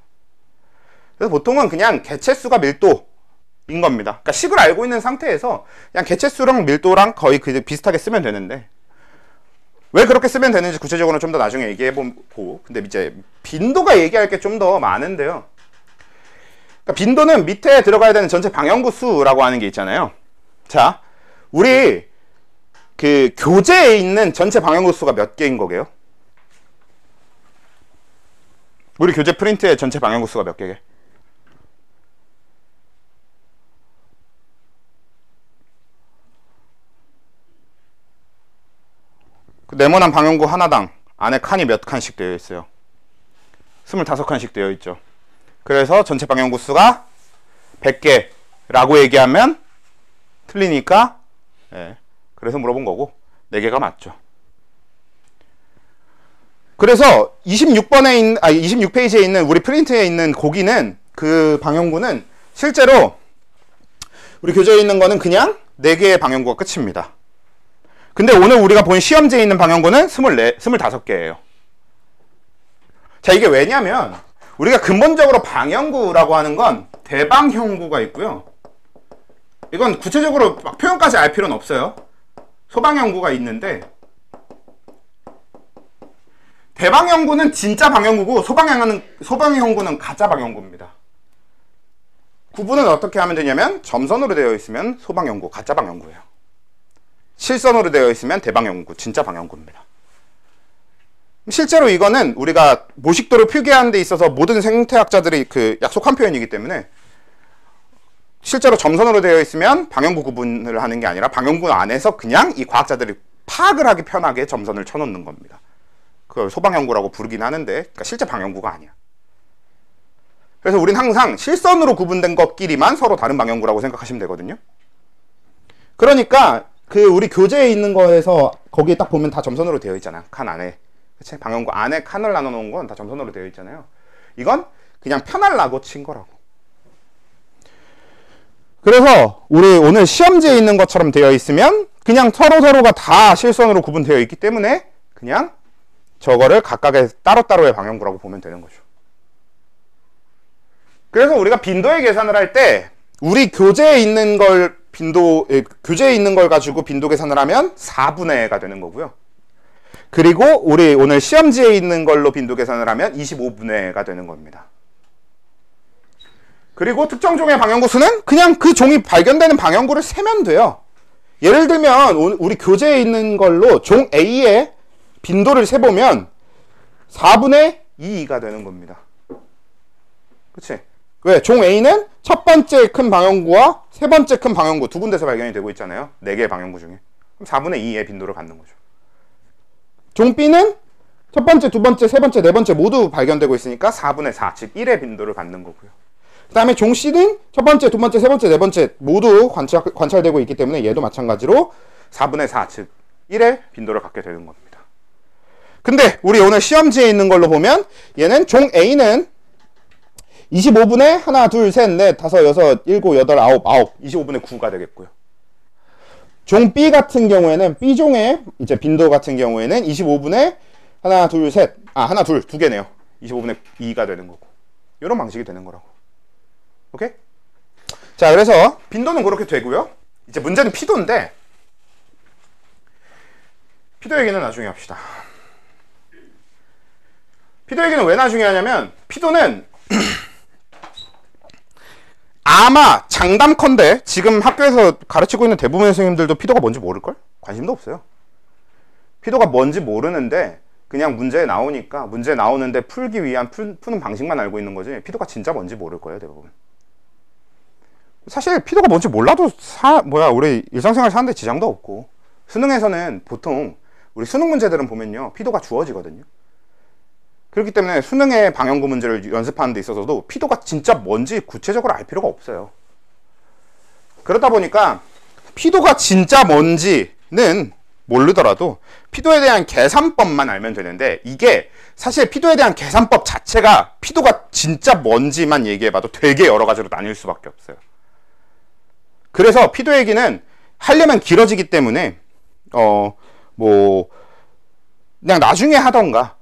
A: 그래서 보통은 그냥 개체수가 밀도인 겁니다. 그러니까 식을 알고 있는 상태에서 그냥 개체수랑 밀도랑 거의 비슷하게 쓰면 되는데 왜 그렇게 쓰면 되는지 구체적으로는 좀 더 나중에 얘기해보고 근데 이제 빈도가 얘기할 게 좀 더 많은데요. 그러니까 빈도는 밑에 들어가야 되는 전체 방형구 수라고 하는 게 있잖아요. 자, 우리 그 교재에 있는 전체 방형구 수가 몇 개인 거게요? 우리 교재 프린트의 전체 방형구 수가 몇 개게? 그 네모난 방형구 하나당 안에 칸이 몇 칸씩 되어 있어요? 25칸씩 되어 있죠. 그래서 전체 방형구 수가 100개라고 얘기하면 틀리니까 그래서 물어본 거고 4개가 맞죠. 그래서 26페이지에 있는 우리 프린트에 있는 고기는 그 방형구는 실제로 우리 교재에 있는 거는 그냥 4개의 방형구가 끝입니다. 근데 오늘 우리가 본 시험지에 있는 방형구는 25개예요. 자, 이게 왜냐면 우리가 근본적으로 방형구라고 하는 건 대방형구가 있고요. 이건 구체적으로 막 표현까지 알 필요는 없어요. 소방형구가 있는데 대방형구는 진짜 방형구고 소방형구는 가짜 방형구입니다. 구분은 어떻게 하면 되냐면 점선으로 되어 있으면 소방형구, 가짜 방형구예요. 실선으로 되어 있으면 대방형구, 진짜 방형구입니다. 실제로 이거는 우리가 모식도를 표기하는 데 있어서 모든 생태학자들이 그 약속한 표현이기 때문에 실제로 점선으로 되어 있으면 방형구 구분을 하는 게 아니라 방형구 안에서 그냥 이 과학자들이 파악을 하기 편하게 점선을 쳐놓는 겁니다. 그걸 소방형구라고 부르긴 하는데 그러니까 실제 방형구가 아니야. 그래서 우린 항상 실선으로 구분된 것끼리만 서로 다른 방형구라고 생각하시면 되거든요. 그러니까 그 우리 교재에 있는 거에서 거기에 딱 보면 다 점선으로 되어 있잖아. 칸 안에. 그치? 방형구 안에 칸을 나눠 놓은 건 다 점선으로 되어 있잖아요. 이건 그냥 편하려고 친 거라고. 그래서 우리 오늘 시험지에 있는 것처럼 되어 있으면 그냥 서로가 다 실선으로 구분되어 있기 때문에 그냥 저거를 각각의 따로따로의 방형구라고 보면 되는 거죠. 그래서 우리가 빈도의 계산을 할 때 우리 교재에 있는 걸 교재에 있는 걸 가지고 빈도 계산을 하면 4분의 1가 되는 거고요. 그리고 우리 오늘 시험지에 있는 걸로 빈도 계산을 하면 25분의 1가 되는 겁니다. 그리고 특정 종의 방형구 수는 그냥 그 종이 발견되는 방형구를 세면 돼요. 예를 들면 우리 교재에 있는 걸로 종 A의 빈도를 세보면 4분의 2가 되는 겁니다. 그치? 왜? 종 A는 첫 번째 큰 방형구와 세 번째 큰 방형구 두 군데서 발견이 되고 있잖아요. 4개의 방형구 중에. 그럼 4분의 2의 빈도를 갖는 거죠. 종 B는 첫 번째, 두 번째, 세 번째, 네 번째 모두 발견되고 있으니까 4분의 4, 즉 1의 빈도를 갖는 거고요. 그 다음에 종 C는 첫 번째, 두 번째, 세 번째, 네 번째 모두 관찰되고 있기 때문에 얘도 마찬가지로 4분의 4, 즉 1의 빈도를 갖게 되는 겁니다. 근데 우리 오늘 시험지에 있는 걸로 보면 얘는 종 A는 25분의 하나, 둘, 셋, 넷, 다섯, 여섯, 일곱, 여덟, 아홉, 25분의 9가 되겠고요. 종 B 같은 경우에는 B종의 이제 빈도 같은 경우에는 25분의 하나, 둘, 셋, 하나, 둘, 두 개네요. 25분의 2가 되는 거고. 이런 방식이 되는 거라고. 오케이? 자, 그래서 빈도는 그렇게 되고요. 이제 문제는 피도인데 피도 얘기는 나중에 합시다. 피도 얘기는 왜 나중에 하냐면 피도는 아마 장담컨대 지금 학교에서 가르치고 있는 대부분의 선생님들도 피도가 뭔지 모를걸? 관심도 없어요. 피도가 뭔지 모르는데 그냥 문제에 나오니까 문제 나오는데 풀기 위한 푸는 방식만 알고 있는 거지 피도가 진짜 뭔지 모를 거예요, 대부분. 사실 피도가 뭔지 몰라도 우리 일상생활 사는데 지장도 없고 수능에서는 보통 우리 수능 문제들은 보면요 피도가 주어지거든요. 그렇기 때문에 수능의 방형구 문제를 연습하는 데 있어서도 피도가 진짜 뭔지 구체적으로 알 필요가 없어요. 그러다 보니까 피도가 진짜 뭔지는 모르더라도 피도에 대한 계산법만 알면 되는데, 이게 사실 피도에 대한 계산법 자체가 피도가 진짜 뭔지만 얘기해봐도 되게 여러 가지로 나뉠 수밖에 없어요. 그래서 피도 얘기는 하려면 길어지기 때문에 뭐 그냥 나중에 하던가,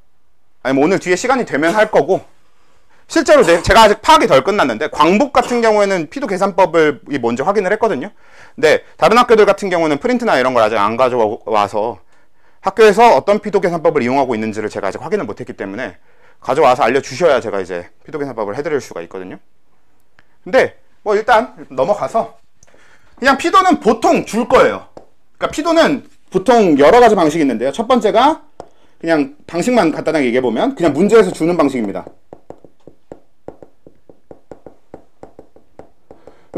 A: 아니면 오늘 뒤에 시간이 되면 할 거고, 실제로 제가 아직 파악이 덜 끝났는데 광복 같은 경우에는 피도 계산법을 먼저 확인을 했거든요. 근데 다른 학교들 같은 경우는 프린트나 이런 걸 아직 안 가져와서 학교에서 어떤 피도 계산법을 이용하고 있는지를 제가 아직 확인을 못했기 때문에 가져와서 알려주셔야 제가 이제 피도 계산법을 해드릴 수가 있거든요. 근데 뭐 일단 넘어가서, 그냥 피도는 보통 줄 거예요. 그러니까 피도는 보통 여러 가지 방식이 있는데요. 첫 번째가 그냥 방식만 간단하게 얘기해보면 그냥 문제에서 주는 방식입니다.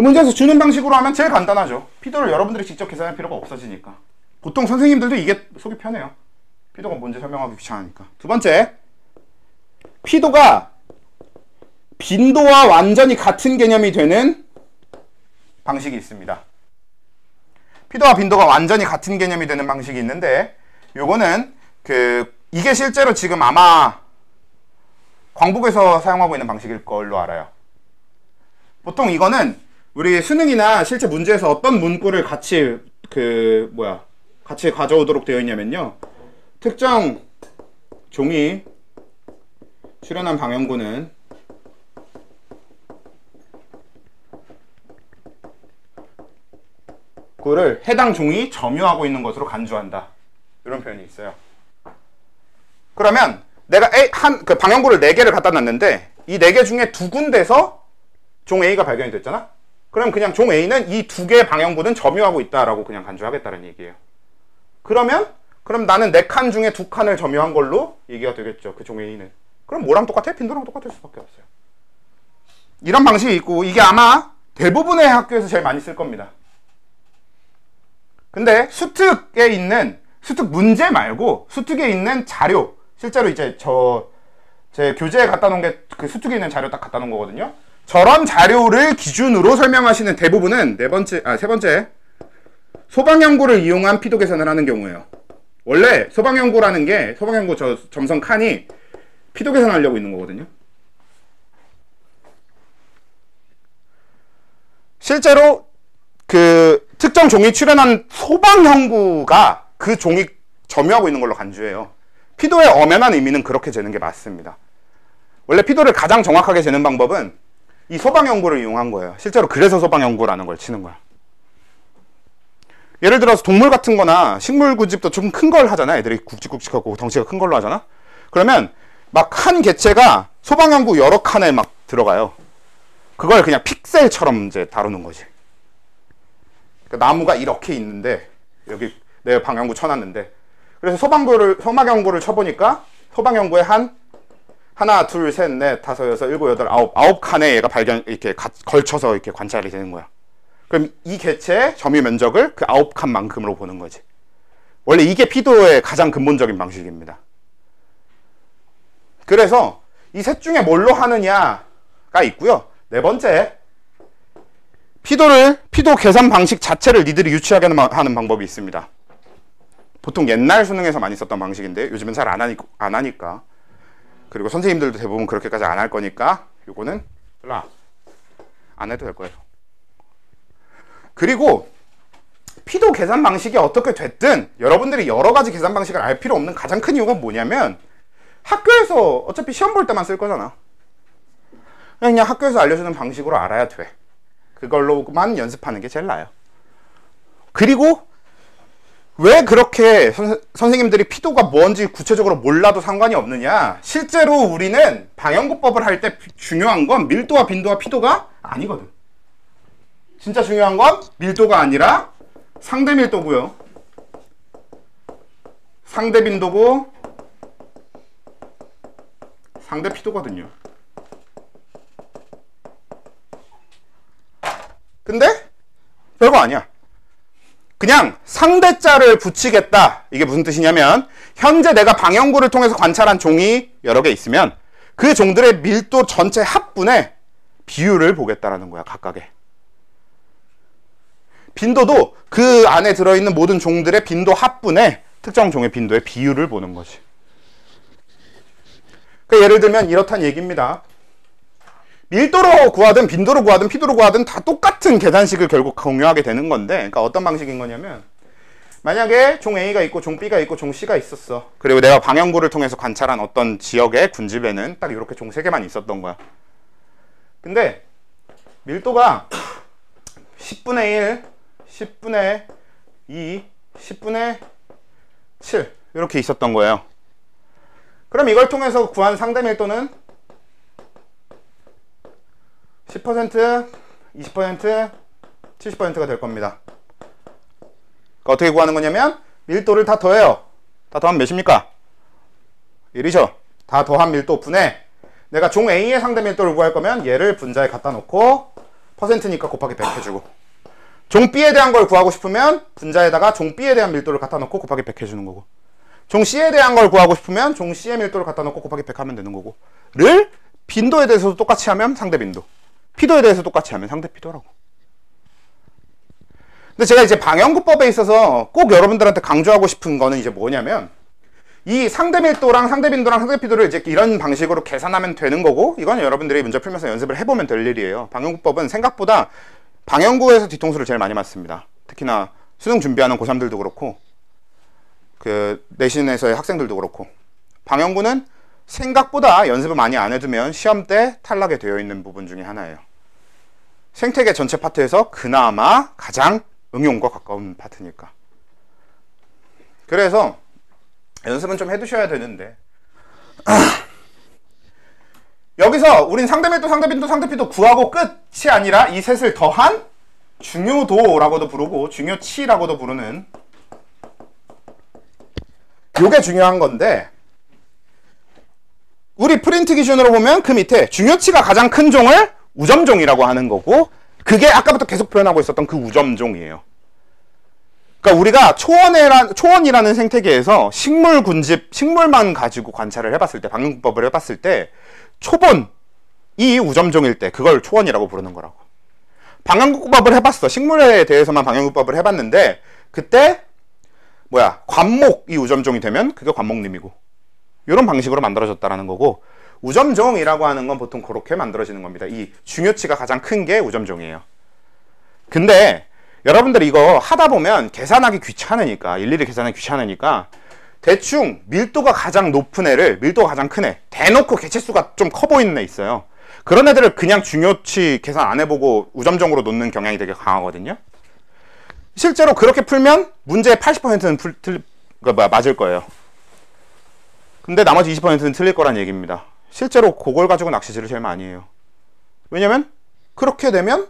A: 문제에서 주는 방식으로 하면 제일 간단하죠. 피도를 여러분들이 직접 계산할 필요가 없어지니까. 보통 선생님들도 이게 속이 편해요. 피도가 뭔지 설명하기 귀찮으니까. 두 번째, 피도가 빈도와 완전히 같은 개념이 되는 방식이 있습니다. 피도와 빈도가 완전히 같은 개념이 되는 방식이 있는데, 요거는 이게 실제로 지금 아마 광복에서 사용하고 있는 방식일 걸로 알아요. 보통 이거는 우리 수능이나 실제 문제에서 어떤 문구를 같이 같이 가져오도록 되어 있냐면요, 특정 종이 출연한 방향구는 그거를 해당 종이 점유하고 있는 것으로 간주한다, 이런 표현이 있어요. 그러면 내가 방향구를 4개를 갖다 놨는데 이 4개 중에 2군데서 종 A가 발견이 됐잖아? 그럼 그냥 종 A는 이 2개의 방향구는 점유하고 있다라고 그냥 간주하겠다는 얘기예요. 그럼 나는 4칸 중에 2칸을 점유한 걸로 얘기가 되겠죠, 그 종 A는. 그럼 뭐랑 똑같아? 빈도랑 똑같을 수밖에 없어요. 이런 방식이 있고, 이게 아마 대부분의 학교에서 제일 많이 쓸 겁니다. 근데 수특에 있는, 수특 문제 말고 수특에 있는 자료, 실제로 이제 제 교재에 갖다 놓은 게 그 수특에 있는 자료 딱 갖다 놓은 거거든요. 저런 자료를 기준으로 설명하시는 대부분은 세 번째, 소방연구를 이용한 피도 계산을 하는 경우예요. 원래 소방연구라는 게, 소방연구 점선 칸이 피도 계산하려고 있는 거거든요. 실제로 특정 종이 출연한 소방연구가 그 종이 점유하고 있는 걸로 간주해요. 피도의 엄연한 의미는 그렇게 재는 게 맞습니다. 원래 피도를 가장 정확하게 재는 방법은 이 소방연구를 이용한 거예요. 실제로 그래서 소방연구라는 걸 치는 거야. 예를 들어서 동물 같은 거나 식물 구집도 좀 큰 걸 하잖아. 애들이 굵직굵직하고 덩치가 큰 걸로 하잖아. 그러면 막 한 개체가 소방연구 여러 칸에 막 들어가요. 그걸 그냥 픽셀처럼 이제 다루는 거지. 그러니까 나무가 이렇게 있는데 여기 내가 방향구 쳐놨는데, 그래서 소방연구를 쳐보니까 소방연구에 하나, 둘, 셋, 넷, 다섯, 여섯, 일곱, 여덟, 아홉 칸에 얘가 이렇게 걸쳐서 이렇게 관찰이 되는 거야. 그럼 이 개체의 점유 면적을 그 9칸만큼으로 보는 거지. 원래 이게 피도의 가장 근본적인 방식입니다. 그래서 이 셋 중에 뭘로 하느냐가 있고요. 네 번째, 피도 계산 방식 자체를 니들이 유치하게 하는 방법이 있습니다. 보통 옛날 수능에서 많이 썼던 방식인데 요즘은 잘 안 하니까, 그리고 선생님들도 대부분 그렇게까지 안 할 거니까 요거는 안 해도 될 거예요. 그리고 피도 계산 방식이 어떻게 됐든 여러분들이 여러 가지 계산 방식을 알 필요 없는 가장 큰 이유가 뭐냐면, 학교에서 어차피 시험 볼 때만 쓸 거잖아. 그냥 학교에서 알려주는 방식으로 알아야 돼. 그걸로만 연습하는 게 제일 나아요. 그리고 왜 그렇게 선생님들이 피도가 뭔지 구체적으로 몰라도 상관이 없느냐? 실제로 우리는 방향구법을 할 때 중요한 건 밀도와 빈도와 피도가 아니거든. 진짜 중요한 건 밀도가 아니라 상대 밀도고요, 상대 빈도고 상대 피도거든요. 근데 별거 아니야. 그냥 상대자를 붙이겠다. 이게 무슨 뜻이냐면, 현재 내가 방향구를 통해서 관찰한 종이 여러 개 있으면 그 종들의 밀도 전체 합분의 비율을 보겠다라는 거야, 각각의. 빈도도 그 안에 들어있는 모든 종들의 빈도 합분의 특정 종의 빈도의 비율을 보는 거지. 그러니까 예를 들면 이렇단 얘기입니다. 밀도로 구하든 빈도로 구하든 피도로 구하든 다 똑같은 계산식을 결국 공유하게 되는 건데, 그러니까 어떤 방식인 거냐면, 만약에 종 A가 있고 종 B가 있고 종 C가 있었어. 그리고 내가 방향구를 통해서 관찰한 어떤 지역의 군집에는 딱 이렇게 종 3개만 있었던 거야. 근데 밀도가 10분의 1, 10분의 2, 10분의 7 이렇게 있었던 거예요. 그럼 이걸 통해서 구한 상대 밀도는 10%, 20%, 70%가 될 겁니다. 그러니까 어떻게 구하는 거냐면 밀도를 다 더해요. 다 더하면 몇입니까? 1이죠. 다 더한 밀도 분에 내가 종 A의 상대 밀도를 구할 거면 얘를 분자에 갖다 놓고 퍼센트니까 곱하기 100 해주고, 종 B에 대한 걸 구하고 싶으면 분자에다가 종 B에 대한 밀도를 갖다 놓고 곱하기 100 해주는 거고, 종 C에 대한 걸 구하고 싶으면 종 C의 밀도를 갖다 놓고 곱하기 100 하면 되는 거고, 를 빈도에 대해서도 똑같이 하면 상대 빈도, 피도에 대해서 똑같이 하면 상대 피도라고. 근데 제가 이제 방향구법에 있어서 꼭 여러분들한테 강조하고 싶은 거는 이제 뭐냐면, 이 상대 밀도랑 상대 빈도랑 상대 피도를 이제 이런 방식으로 계산하면 되는 거고, 이건 여러분들이 문제 풀면서 연습을 해보면 될 일이에요. 방향구법은 생각보다 방향구에서 뒤통수를 제일 많이 맞습니다. 특히나 수능 준비하는 고3들도 그렇고, 그 내신에서의 학생들도 그렇고, 방향구는 생각보다 연습을 많이 안 해두면 시험 때 탈락이 되어 있는 부분 중에 하나예요. 생태계 전체 파트에서 그나마 가장 응용과 가까운 파트니까. 그래서 연습은 좀 해두셔야 되는데, 여기서 우린 상대밀도, 상대빈도, 상대피도 구하고 끝이 아니라 이 셋을 더한 중요도라고도 부르고 중요치라고도 부르는, 요게 중요한 건데, 우리 프린트 기준으로 보면 그 밑에 중요치가 가장 큰 종을 우점종이라고 하는 거고, 그게 아까부터 계속 표현하고 있었던 그 우점종이에요. 그러니까 우리가 초원이라는 생태계에서 식물 군집, 식물만 가지고 관찰을 해봤을 때, 방향구법을 해봤을 때 초본이 우점종일 때 그걸 초원이라고 부르는 거라고. 방향구법을 해봤어. 식물에 대해서만 방향구법을 해봤는데 그때 관목이 우점종이 되면 그게 관목림이고, 이런 방식으로 만들어졌다라는 거고, 우점종이라고 하는 건 보통 그렇게 만들어지는 겁니다. 이 중요치가 가장 큰 게 우점종이에요. 근데 여러분들 이거 하다 보면 계산하기 귀찮으니까, 일일이 계산하기 귀찮으니까 대충 밀도가 가장 높은 애를, 밀도가 가장 큰 애, 대놓고 개체수가 좀 커 보이는 애 있어요. 그런 애들을 그냥 중요치 계산 안 해보고 우점종으로 놓는 경향이 되게 강하거든요. 실제로 그렇게 풀면 문제의 80%는 맞을 거예요. 근데 나머지 20%는 틀릴 거란 얘기입니다. 실제로 그걸 가지고 낚시질을 제일 많이 해요. 왜냐면 그렇게 되면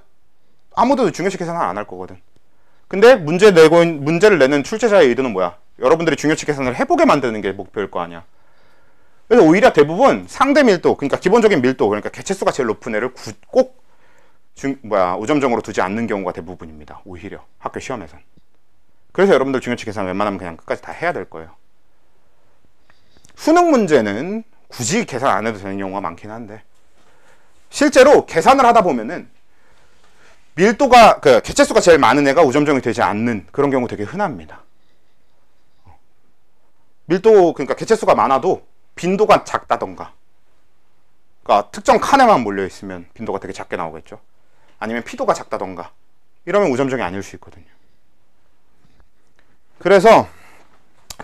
A: 아무도 중요치 계산을 안 할 거거든. 근데 문제를 내는 출제자의 의도는 뭐야? 여러분들이 중요치 계산을 해보게 만드는 게 목표일 거 아니야. 그래서 오히려 대부분 상대 밀도, 그러니까 기본적인 밀도, 그러니까 개체수가 제일 높은 애를 꼭 우점종으로 두지 않는 경우가 대부분입니다. 오히려 학교 시험에선. 그래서 여러분들 중요치 계산 웬만하면 그냥 끝까지 다 해야 될 거예요. 수능 문제는 굳이 계산 안 해도 되는 경우가 많긴 한데, 실제로 계산을 하다 보면은 밀도가, 개체수가 제일 많은 애가 우점종이 되지 않는 그런 경우 되게 흔합니다. 밀도, 그러니까 개체수가 많아도 빈도가 작다던가, 그러니까 특정 칸에만 몰려있으면 빈도가 되게 작게 나오겠죠. 아니면 피도가 작다던가, 이러면 우점종이 아닐 수 있거든요. 그래서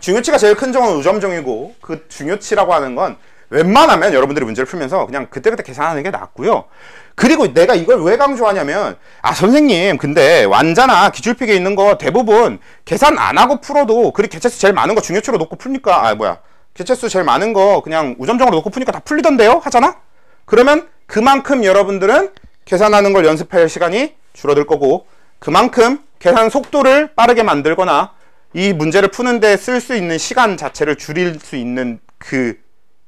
A: 중요치가 제일 큰 종은 우점종이고, 그 중요치라고 하는 건 웬만하면 여러분들이 문제를 풀면서 그냥 그때그때 계산하는 게 낫고요. 그리고 내가 이걸 왜 강조하냐면, 선생님 근데 완자나 기출필기에 있는 거 대부분 계산 안 하고 풀어도, 그리고 개체수 제일 많은 거 중요치로 놓고 푸니까, 개체수 제일 많은 거 그냥 우점종으로 놓고 푸니까 다 풀리던데요? 하잖아? 그러면 그만큼 여러분들은 계산하는 걸 연습할 시간이 줄어들 거고, 그만큼 계산 속도를 빠르게 만들거나 이 문제를 푸는데 쓸 수 있는 시간 자체를 줄일 수 있는 그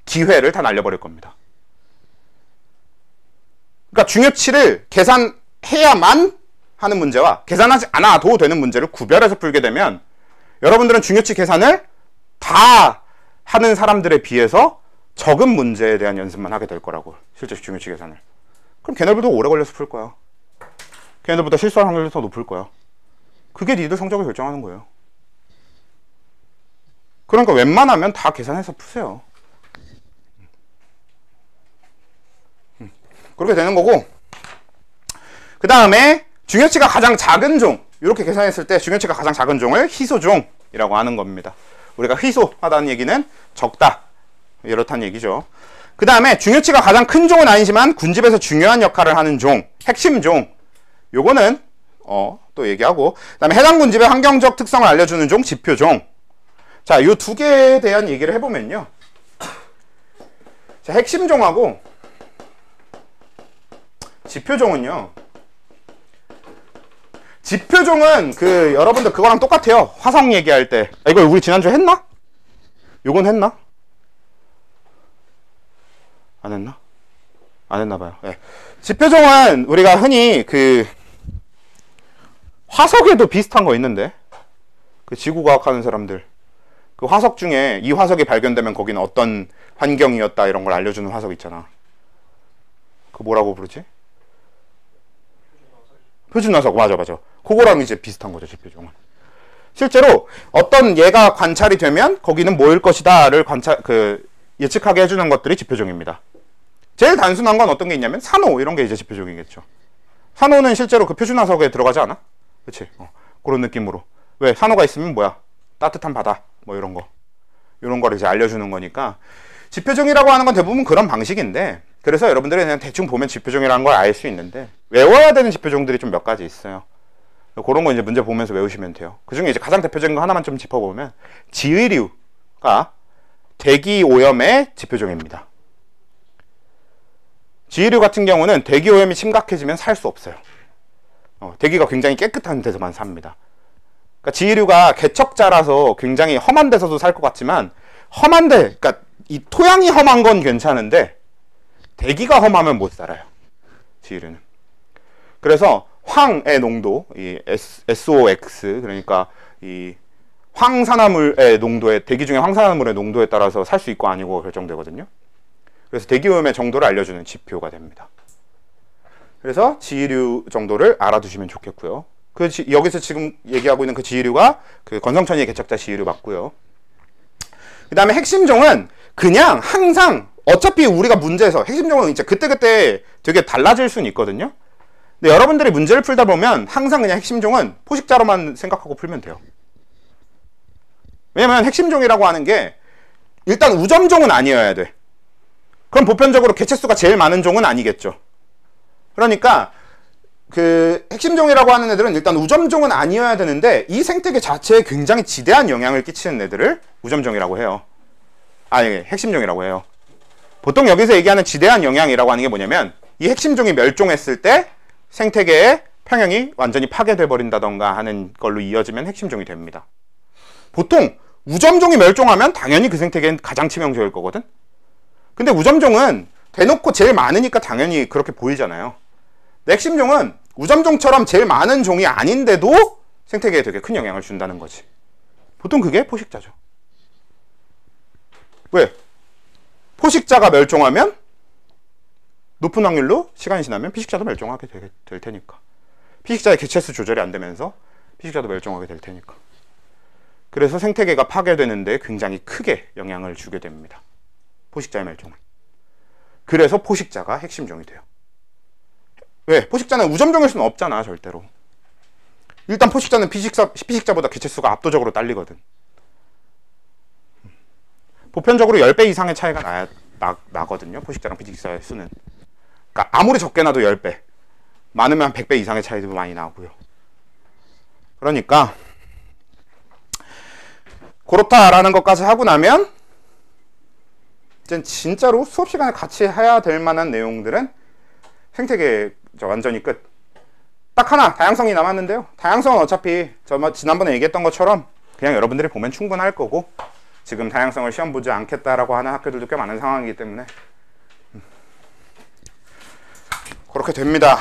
A: 기회를 다 날려버릴 겁니다. 그러니까 중요치를 계산해야만 하는 문제와 계산하지 않아도 되는 문제를 구별해서 풀게 되면, 여러분들은 중요치 계산을 다 하는 사람들에 비해서 적은 문제에 대한 연습만 하게 될 거라고. 실제 중요치 계산을. 그럼 걔네들보다 오래 걸려서 풀 거야. 걔네들보다 실수할 확률이 더 높을 거야. 그게 니들 성적을 결정하는 거예요. 그러니까 웬만하면 다 계산해서 푸세요. 그렇게 되는 거고, 그 다음에 중요치가 가장 작은 종, 이렇게 계산했을 때 중요치가 가장 작은 종을 희소종이라고 하는 겁니다. 우리가 희소하다는 얘기는 적다, 이렇다는 얘기죠. 그 다음에 중요치가 가장 큰 종은 아니지만 군집에서 중요한 역할을 하는 종, 핵심종, 요거는 또 얘기하고, 그 다음에 해당 군집의 환경적 특성을 알려주는 종, 지표종. 자, 요 두 개에 대한 얘기를 해보면요. 자, 핵심종하고 지표종은요. 지표종은 여러분들 그거랑 똑같아요. 화성 얘기할 때. 이거 우리 지난주에 했나? 요건 했나? 안 했나? 안 했나 봐요. 네. 지표종은 우리가 흔히 화석에도 비슷한 거 있는데, 지구과학 하는 사람들, 화석 중에 이 화석이 발견되면 거기는 어떤 환경이었다 이런 걸 알려주는 화석 있잖아. 뭐라고 부르지? 표준화석. 맞아. 그거랑 이제 비슷한 거죠, 지표종은. 실제로 어떤 얘가 관찰이 되면 거기는 뭐일 것이다를 예측하게 해주는 것들이 지표종입니다. 제일 단순한 건 어떤 게 있냐면 산호, 이런 게 이제 지표종이겠죠. 산호는 실제로 표준화석에 들어가지 않아? 그치? 그런 느낌으로. 왜? 산호가 있으면 뭐야? 따뜻한 바다, 이런 거. 이런 거를 이제 알려주는 거니까. 지표종이라고 하는 건 대부분 그런 방식인데, 그래서 여러분들이 그냥 대충 보면 지표종이라는 걸 알 수 있는데, 외워야 되는 지표종들이 좀 몇 가지 있어요. 그런 거 이제 문제 보면서 외우시면 돼요. 그 중에 이제 가장 대표적인 거 하나만 좀 짚어보면, 지의류가 대기 오염의 지표종입니다. 지의류 같은 경우는 대기 오염이 심각해지면 살 수 없어요. 대기가 굉장히 깨끗한 데서만 삽니다. 그러니까 지의류가 개척자라서 굉장히 험한 데서도 살 것 같지만, 그러니까 이 토양이 험한 건 괜찮은데 대기가 험하면 못 살아요, 지의류는. 그래서 황의 농도, 이 SOX, 그러니까 이 황산화물의 농도에, 대기 중에 황산화물의 농도에 따라서 살 수 있고 아니고 결정되거든요. 그래서 대기오염의 정도를 알려주는 지표가 됩니다. 그래서 지의류 정도를 알아두시면 좋겠고요. 여기서 지금 얘기하고 있는 지의류가 건성천이의 개척자 지의류 맞고요. 그 다음에 핵심종은 그냥 항상, 어차피 우리가 문제에서 핵심종은 이제 그때그때 되게 달라질 수는 있거든요. 근데 여러분들이 문제를 풀다 보면 항상 그냥 핵심종은 포식자로만 생각하고 풀면 돼요. 왜냐면 핵심종이라고 하는 게 일단 우점종은 아니어야 돼. 그럼 보편적으로 개체수가 제일 많은 종은 아니겠죠. 그러니까 핵심종이라고 하는 애들은 일단 우점종은 아니어야 되는데, 이 생태계 자체에 굉장히 지대한 영향을 끼치는 애들을 우점종이라고 해요. 핵심종이라고 해요. 보통 여기서 얘기하는 지대한 영향이라고 하는 게 뭐냐면, 이 핵심종이 멸종했을 때 생태계의 평형이 완전히 파괴돼 버린다던가 하는 걸로 이어지면 핵심종이 됩니다. 보통 우점종이 멸종하면 당연히 그 생태계는 가장 치명적일 거거든. 근데 우점종은 대놓고 제일 많으니까 당연히 그렇게 보이잖아요. 핵심종은 우점종처럼 제일 많은 종이 아닌데도 생태계에 되게 큰 영향을 준다는 거지. 보통 그게 포식자죠. 왜? 포식자가 멸종하면 높은 확률로 시간이 지나면 피식자도 멸종하게 될 테니까. 피식자의 개체수 조절이 안 되면서 피식자도 멸종하게 될 테니까. 그래서 생태계가 파괴되는데 굉장히 크게 영향을 주게 됩니다, 포식자의 멸종은. 그래서 포식자가 핵심종이 돼요. 왜? 포식자는 우점종일 수는 없잖아, 절대로. 일단 포식자는 피식자보다 개체수가 압도적으로 딸리거든. 보편적으로 10배 이상의 차이가 나거든요, 포식자랑 피식자의 수는. 그러니까 아무리 적게 나도 10배, 많으면 100배 이상의 차이도 많이 나고요. 그러니까 그렇다라는 것까지 하고 나면 이제 진짜로 수업 시간에 같이 해야 될 만한 내용들은 생태계 완전히 끝. 딱 하나 다양성이 남았는데요. 다양성은 어차피 지난번에 얘기했던 것처럼 그냥 여러분들이 보면 충분할 거고, 지금 다양성을 시험 보지 않겠다라고 하는 학교들도 꽤 많은 상황이기 때문에 그렇게 됩니다.